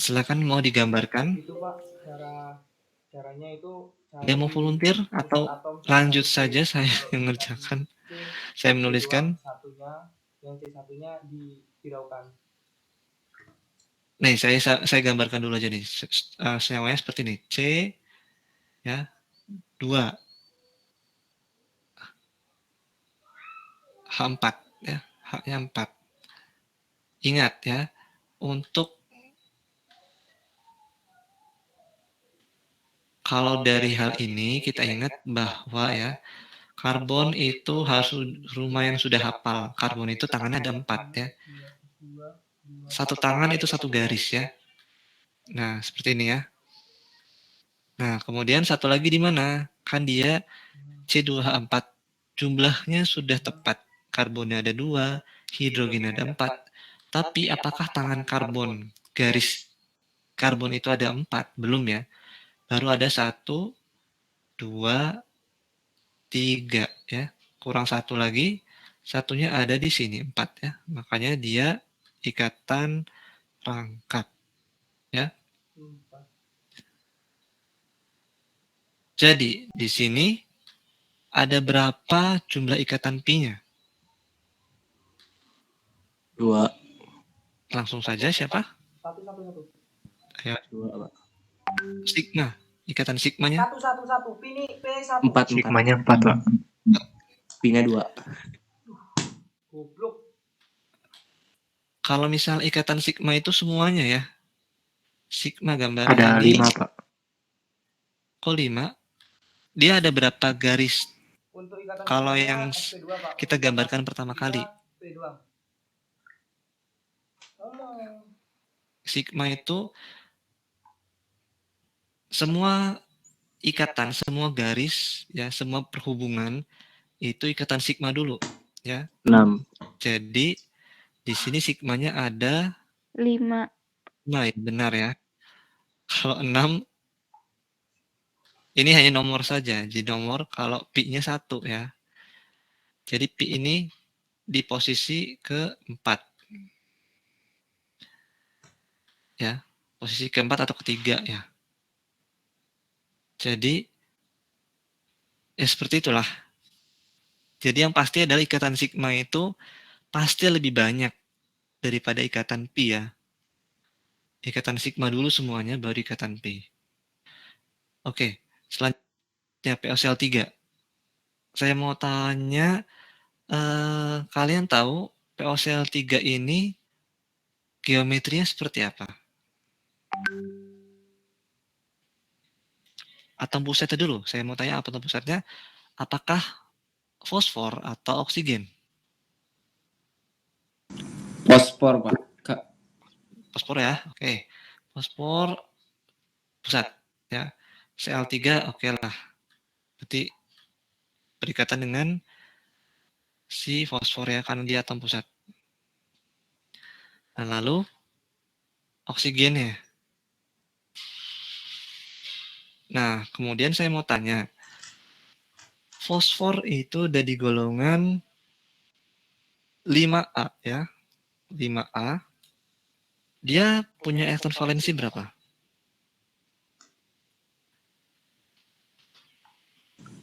Silakan mau digambarkan. Itu Pak, caranya itu Dia mau volunteer atau lanjut saja saya yang mengerjakan. Saya menuliskan. Yang C1-nya dihiraukan. Nih, saya gambarkan dulu aja nih. Senyawanya seperti ini. C ya 2 H4 ya, H-nya 4. Ingat ya, untuk kalau dari hal ini kita ingat bahwa ya, karbon itu harus lumayan sudah hafal. Karbon itu tangannya ada 4 ya. Satu tangan itu satu garis ya. Nah, seperti ini ya. Nah, kemudian satu lagi di mana? Kan dia C2H4. Jumlahnya sudah tepat. Karbonnya ada 2, hidrogen ada 4. Tapi apakah tangan karbon, garis karbon itu ada 4? Belum ya. Baru ada 1, 2, 3 ya. Kurang satu lagi. Satunya ada di sini 4 ya. Makanya dia ikatan rangkap ya. Jadi di sini ada berapa jumlah ikatan pi-nya? 2. Langsung saja siapa? Satu, satu, satu. Ayo, 2, Pak. sigma. Ikatan sigmanya Satu, satu, satu. P1. 4. Sigmanya 4, Pak. Pi-nya 2. Goblok. kalau misal ikatan sigma itu semuanya ya. Sigma gambaran Ada ini 5, Pak. kok 5? Dia ada berapa garis? Untuk ikatan Kalau sigmanya yang SP2, Pak. kita gambarkan pertama kali, P2. Ngomong. sigma itu semua ikatan, semua garis, ya, semua perhubungan itu ikatan sigma dulu, ya. 6. Jadi di sini sigmanya ada 5. 5 ya, benar ya. Kalau 6 ini hanya nomor saja, jadi nomor kalau pi-nya 1 ya. Jadi pi ini di posisi keempat. Ya, posisi keempat atau ketiga ya. Jadi ya seperti itulah. Jadi yang pasti adalah ikatan sigma itu pasti lebih banyak daripada ikatan pi ya. Ikatan sigma dulu semuanya baru ikatan pi. Oke, selanjutnya POCl 3. Saya mau tanya, kalian tahu POCl 3 ini geometrinya seperti apa? Atom pusatnya dulu. Saya mau tanya atom pusatnya, apakah fosfor atau oksigen? Fosfor, Pak. Kak. Fosfor ya, oke. Fosfor pusat ya. Cl3 oke lah. Berarti berikatan dengan si fosfor ya karena dia atom pusat. Nah, lalu oksigennya. Nah, kemudian saya mau tanya, fosfor itu ada di golongan 5A ya. 5A. Dia punya elektron valensi berapa?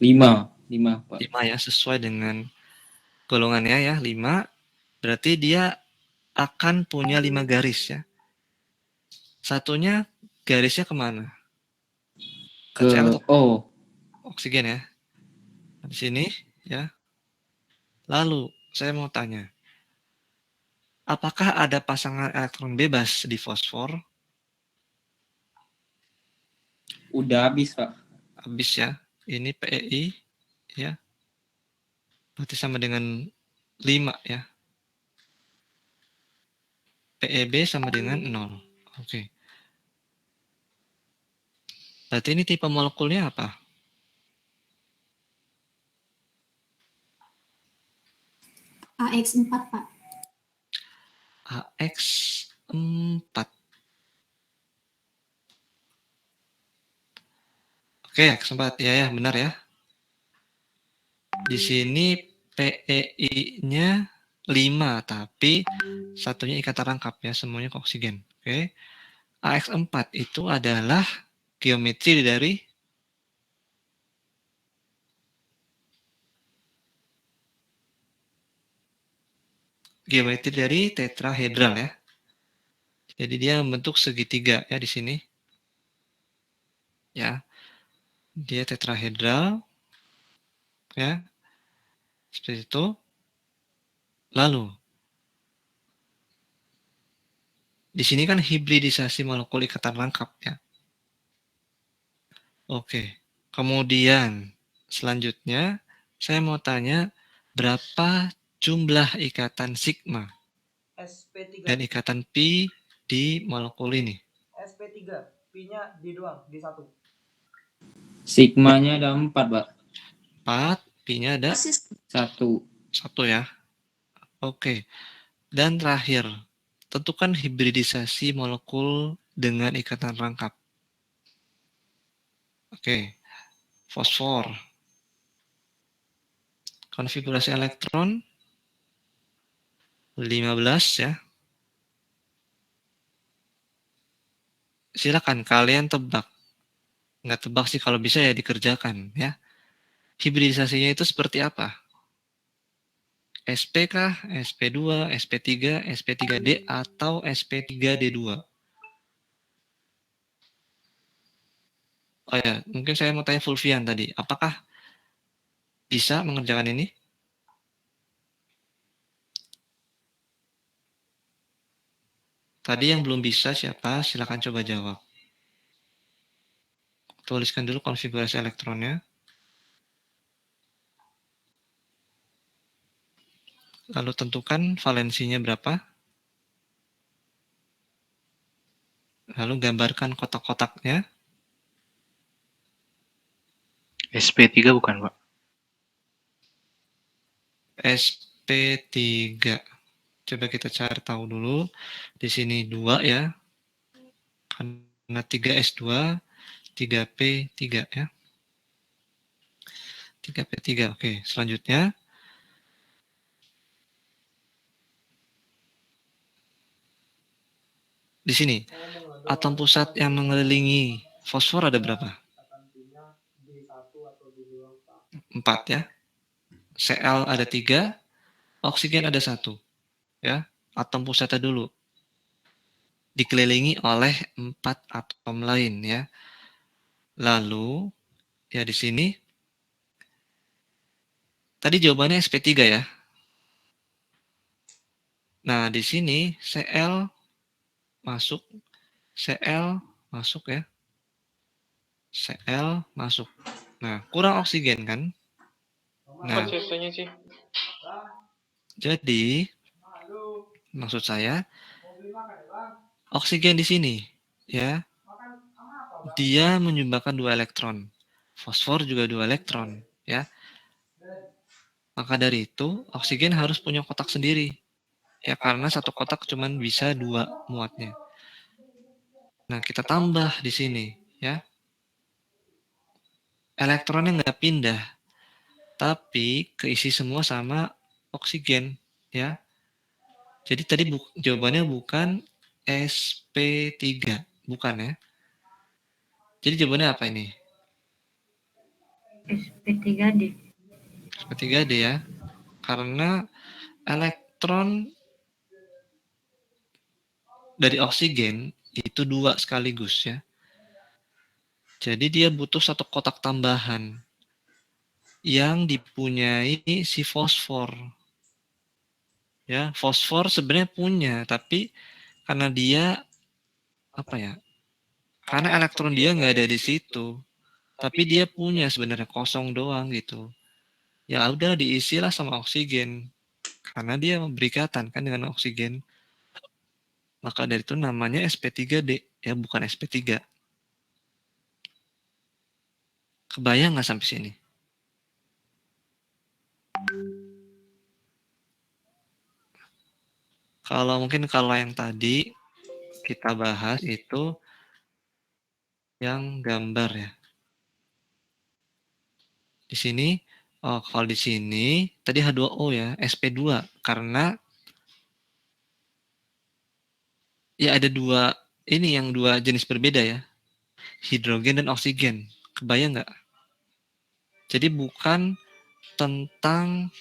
5. 5, Pak. 5 ya, sesuai dengan golongannya ya, 5. Berarti dia akan punya 5 garis ya. Satunya garisnya kemana? Ke Cl atau O. oksigen ya. Di sini ya. Lalu saya mau tanya, apakah ada pasangan elektron bebas di fosfor? Udah habis, Pak. Habis ya. Ini PEI ya. Berarti sama dengan 5 ya. PEB sama dengan 0. Oke. Berarti ini tipe molekulnya apa? AX4, Pak. AX4. Oke, AX4 ya, benar ya. Di sini PEI-nya 5, tapi satunya ikatan rangkap ya, semuanya ke oksigen. Oke. AX4 itu adalah geometri dari tetrahedral ya. Jadi dia membentuk segitiga ya di sini. Ya. Dia tetrahedral ya. Seperti itu. Lalu, di sini kan hibridisasi molekul ikatan rangkap ya. Oke. Kemudian selanjutnya saya mau tanya berapa jumlah ikatan sigma SP3. dan ikatan pi di molekul ini? SP3. Pi-nya D doang, D1. Sigmanya ada 4, Pak. 4, pi-nya ada Persis 1. 1 ya. Oke. Dan terakhir, tentukan hibridisasi molekul dengan ikatan rangkap. Oke. Fosfor. Konfigurasi elektron 15 ya. Silakan kalian tebak. Nggak tebak sih, kalau bisa ya dikerjakan ya. Hibridisasinya itu seperti apa? SP kah, SP2, SP3, SP3D, atau SP3D2? Oh ya, mungkin saya mau tanya Fulvian tadi. Apakah bisa mengerjakan ini? Tadi yang belum bisa siapa? Silakan coba jawab. Tuliskan dulu konfigurasi elektronnya. Lalu tentukan valensinya berapa. Lalu gambarkan kotak-kotaknya. SP3 bukan, Pak? SP3. Coba kita cari tahu dulu. Di sini 2 ya. Karena 3S2, 3P3 ya. 3P3. Oke, selanjutnya. Di sini, atom pusat yang mengelilingi fosfor ada berapa? 4 ya. Cl ada 3, oksigen ada 1. Ya, atom pusatnya dulu. Dikelilingi oleh 4 atom lain ya. Lalu, ya di sini, tadi jawabannya sp3 ya. Nah, di sini Cl masuk, Cl masuk ya. Cl masuk. Nah, kurang oksigen kan? Nah, jadi maksud saya oksigen di sini ya, dia menyumbangkan 2 elektron. Fosfor juga 2 elektron ya. Maka dari itu oksigen harus punya kotak sendiri. Ya karena satu kotak cuma bisa 2 muatnya. Nah, kita tambah di sini ya. Elektronnya nggak pindah, tapi keisi semua sama oksigen ya. Jadi tadi jawabannya bukan sp3, bukan ya. Jadi jawabannya apa ini? SP3D. sp3D ya. Karena elektron dari oksigen itu 2 sekaligus ya. Jadi dia butuh satu kotak tambahan yang dipunyai si fosfor. Ya, fosfor sebenarnya punya, tapi karena dia apa ya? Karena elektron dia nggak ada di situ, tapi dia punya sebenarnya kosong doang gitu. Ya udah diisilah sama oksigen. Karena dia berikatan kan dengan oksigen. Maka dari itu namanya sp3D, ya bukan sp3. Kebayang nggak sampai sini? Kalau yang tadi kita bahas itu yang gambar ya. Di sini, kalau di sini tadi H2O ya, sp2 karena ya ada 2 ini yang 2 jenis berbeda ya. Hidrogen dan oksigen. Kebayang nggak? Jadi bukan tentang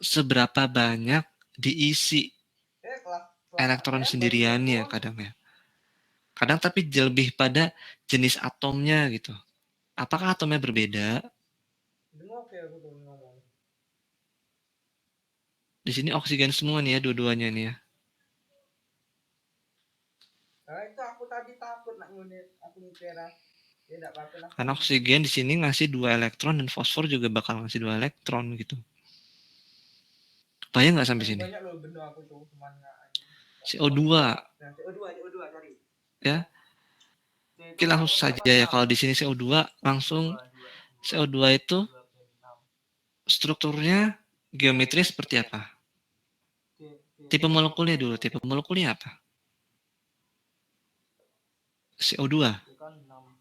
seberapa banyak diisi elektron sendiriannya kadang ya. Kadang tapi lebih pada jenis atomnya gitu. Apakah atomnya berbeda? Di sini oksigen semua nih ya, dua-duanya nih ya. Nah, itu aku tadi takut nak ngune aku ngikira. Ya enggak apa-apa lah. Karena oksigen di sini ngasih 2 elektron dan fosfor juga bakal ngasih 2 elektron gitu. Kebayang nggak sampai Masih sini? banyak loh benda aku tuh cuman nggak. CO2 Nah, CO2 cari. ya. C Oke, itu langsung berapa? saja ya. 6. Kalau di sini CO2 langsung CO2 itu strukturnya geometri seperti apa? Tipe molekulnya dulu. Tipe molekulnya apa? CO2. Itu kan 6.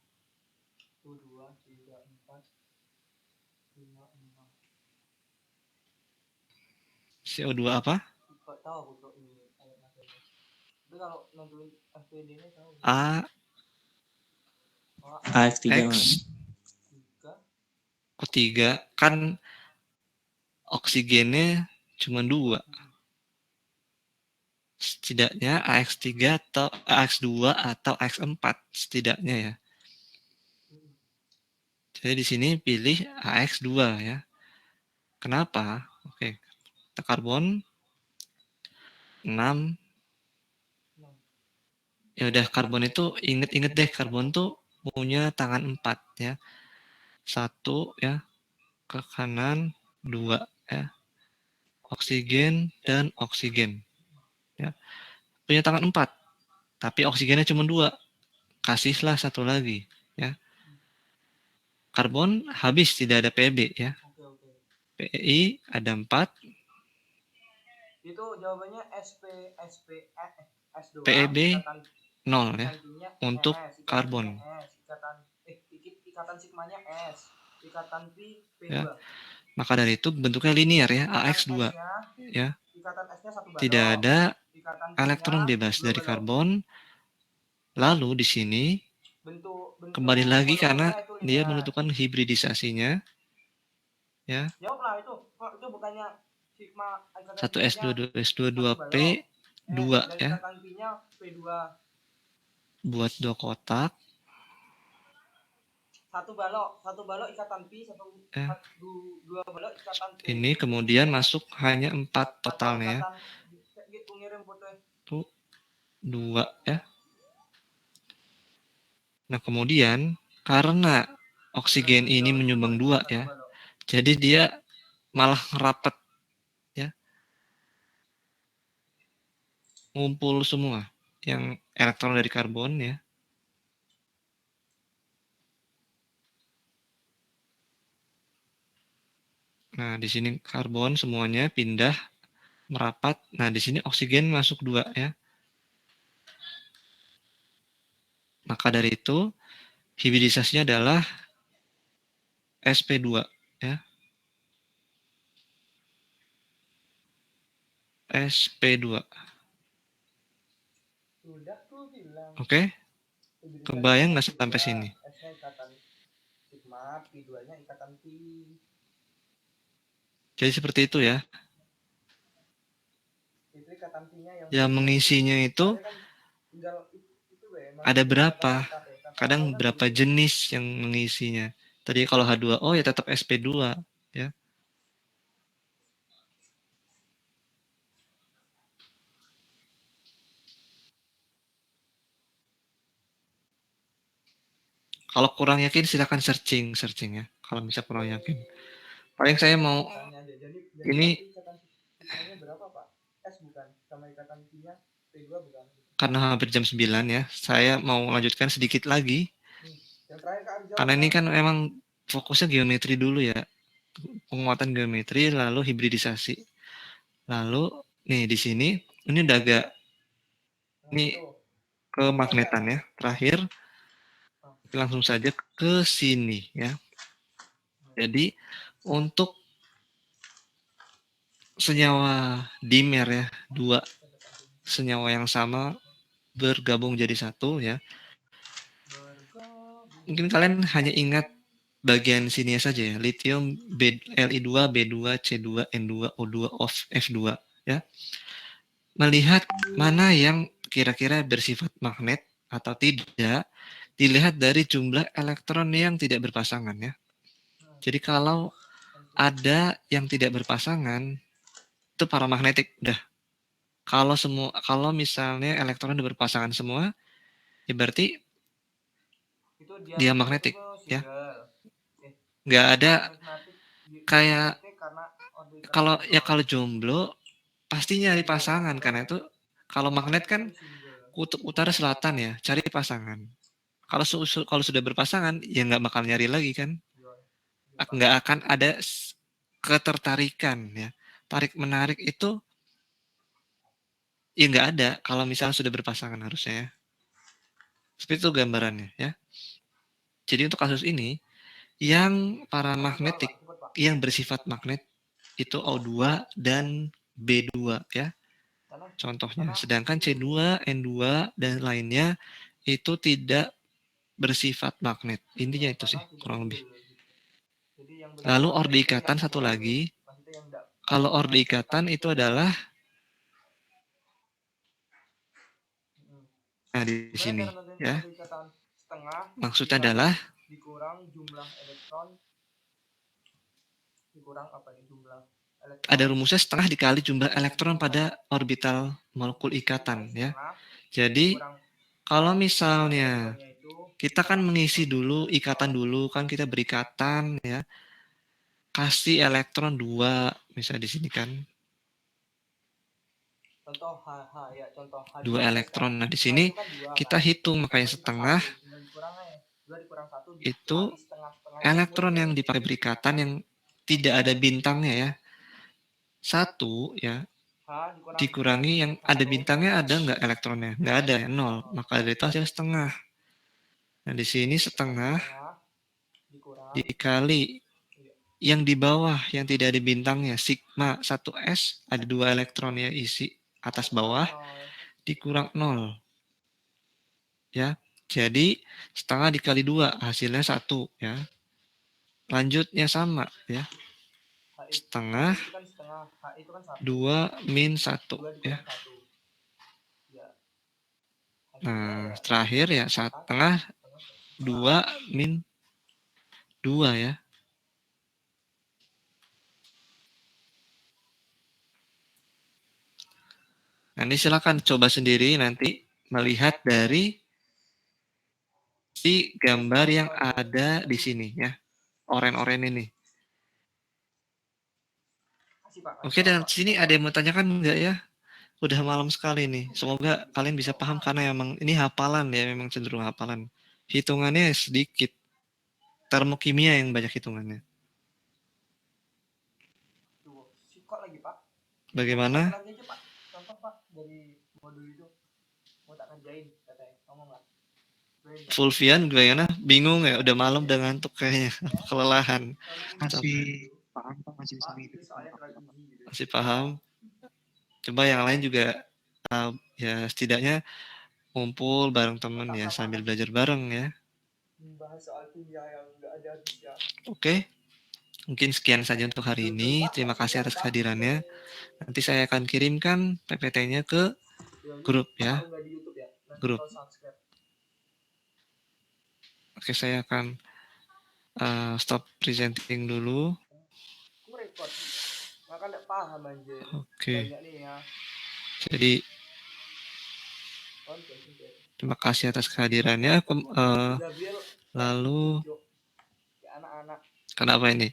1 2 3 4 5 6. CO2 apa? Kok tahu aku tuh ini ayat nasanya. Tapi kalau nentuin FPD ini tahu. A, AX3 X, Mas. 3 O3. Kan oksigennya cuma 2. Setidaknya AX3 atau AX2 atau AX4 setidaknya ya. Jadi di sini pilih AX2 ya. Kenapa? Oke. Kita karbon 6. Ya udah, karbon itu inget-inget deh, karbon tuh punya tangan 4 ya. 1 ya ke kanan, 2 ya. Oksigen dan oksigen. Ya. Punya tangan 4. Tapi oksigennya cuma 2. Kasihlah 1 lagi ya. Karbon habis, tidak ada Pb ya. Oke. Pi ada 4. Itu jawabannya S2 Peb ikatan 0 ya. nantinya Untuk S, ikatan karbon. S, ikatan sigmanya S, ikatan Pi P2. Ya. Maka dari itu bentuknya linear ya, Ikatan AX2 S-nya, ya. ikatan S-nya 1 balok. Tidak ada Ikatan Pi-nya elektron bebas 2 dari balok. karbon. Lalu di sini Bentuk kembali lagi karena molekulnya itu dia linear. menentukan hibridisasinya ya. Jawablah itu. Kok itu bukannya sigma ikatan 1S2 2S2 2P 2 dan ya. ikatan Pi-nya P2. Buat 2 kotak. Satu balok ikatan Pi, dua balok ikatan P. Ini kemudian masuk hanya 4 totalnya ya. Ngirim foto. Tuh 2 ya. Nah, kemudian karena oksigen ini menyumbang 2 ya. Jadi dia malah rapat ya. Ngumpul semua yang elektron dari karbon ya. Nah, di sini karbon semuanya pindah merapat. Nah, di sini oksigen masuk 2 ya. Maka dari itu hibridisasinya adalah sp2 ya. sp2. Sudah tuh bilang. Oke? Kebayang nggak sampai sini? S-nya ikatan sigma, Pi2-nya ikatan Pi. Jadi seperti itu ya. Itu ikatan Pi-nya Yang mengisinya itu ada berapa? Kadang berapa jenis yang mengisinya. Tadi kalau H2O ya tetap sp2 ya. Kalau kurang yakin silakan searching ya. Kalau bisa kurang yakin. Paling saya mau ini berapa, Pak? S bukan sama ikatan Pi-nya P2 bukan. Karena hampir jam 9 ya. Saya mau lanjutkan sedikit lagi. Yang terakhir Kak Rizal, Karena ini kan memang fokusnya geometri dulu ya. Penguatan geometri lalu hibridisasi. Lalu nih di sini ini udah agak ini kemagnetan ya. Terakhir langsung saja ke sini ya. Jadi untuk senyawa dimer ya, 2 senyawa yang sama bergabung jadi 1 ya. Mungkin kalian hanya ingat bagian sini saja ya, lithium Li2, B2, C2, N2, O2, F2 ya. Melihat mana yang kira-kira bersifat magnet atau tidak, dilihat dari jumlah elektron yang tidak berpasangan ya. Jadi kalau ada yang tidak berpasangan, itu paramagnetik udah. Kalau misalnya elektron udah berpasangan semua, ya berarti Itu dia magnetik, itu ya. single. Nggak ada Magnetik kayak karena orbital kalau single. kalau jomblo pasti nyari pasangan karena itu kalau magnet kan Single. kutub utara selatan ya, cari pasangan. Kalau sudah berpasangan ya nggak bakal nyari lagi kan, nggak akan ada ketertarikan ya. Tarik menarik itu ya nggak ada kalau misalnya sudah berpasangan harusnya ya. Seperti itu gambarannya ya. Jadi untuk kasus ini yang paramagnetik yang bersifat magnet itu O2 dan B2 ya. Contohnya, sedangkan C2, N2 dan lainnya itu tidak bersifat magnet. Intinya itu sih kurang lebih. Lalu orde ikatan satu lagi. Kalau orde ikatan itu adalah nah di sini ya. Maksudnya adalah dikurang jumlah elektron dikurang apa nih jumlah elektron ada rumusnya setengah dikali jumlah elektron pada orbital molekul ikatan ya. Jadi kalau misalnya kita kan mengisi dulu ikatan dulu kan kita berikatan ya. Kasih elektron 2 misalnya di sini kan. contoh H ya contoh H 2 elektron. Nah, di sini kita hitung makanya setengah itu elektron yang dipakai berikatan yang tidak ada bintangnya ya. 1 ya dikurangi yang ada bintangnya ada nggak elektronnya? Nggak ada ya, 0. Maka dari itu hasil setengah. Nah, di sini setengah dikali yang di bawah yang tidak ada bintangnya sigma 1s ada 2 elektron ya isi atas bawah dikurang 0 ya. Jadi setengah dikali 2 hasilnya 1 ya. Lanjutnya sama ya. Setengah 2 min 1 ya. Nah, terakhir ya setengah 2 min 2 ya. Nanti silakan coba sendiri nanti melihat dari si gambar yang ada di sini ya. Oren-oren ini. Oke, dan sini ada yang mau tanyakan enggak ya? Udah malam sekali nih. Semoga kalian bisa paham karena emang ini hafalan ya, memang cenderung hafalan. Hitungannya sedikit. Termokimia yang banyak hitungannya. Bagaimana? contoh Pak dari modul itu mau tak kerjain katanya ngomong nggak Fulvian gimana? Bingung ya? Udah malam udah ngantuk kayaknya. Kelelahan. Masih paham Pak, masih bisa mengikuti. Masih paham? Coba yang lain juga ya setidaknya ngumpul bareng temen ya sambil belajar bareng ya. bahas soal kimia yang nggak ada habisnya. Oke. Mungkin sekian saja untuk hari ini. Terima kasih atas kehadirannya. Nanti saya akan kirimkan PPT-nya ke grup ya. Grup. Oke, saya akan stop presenting dulu. Oke. Jadi terima kasih atas kehadirannya. Lalu kenapa ini?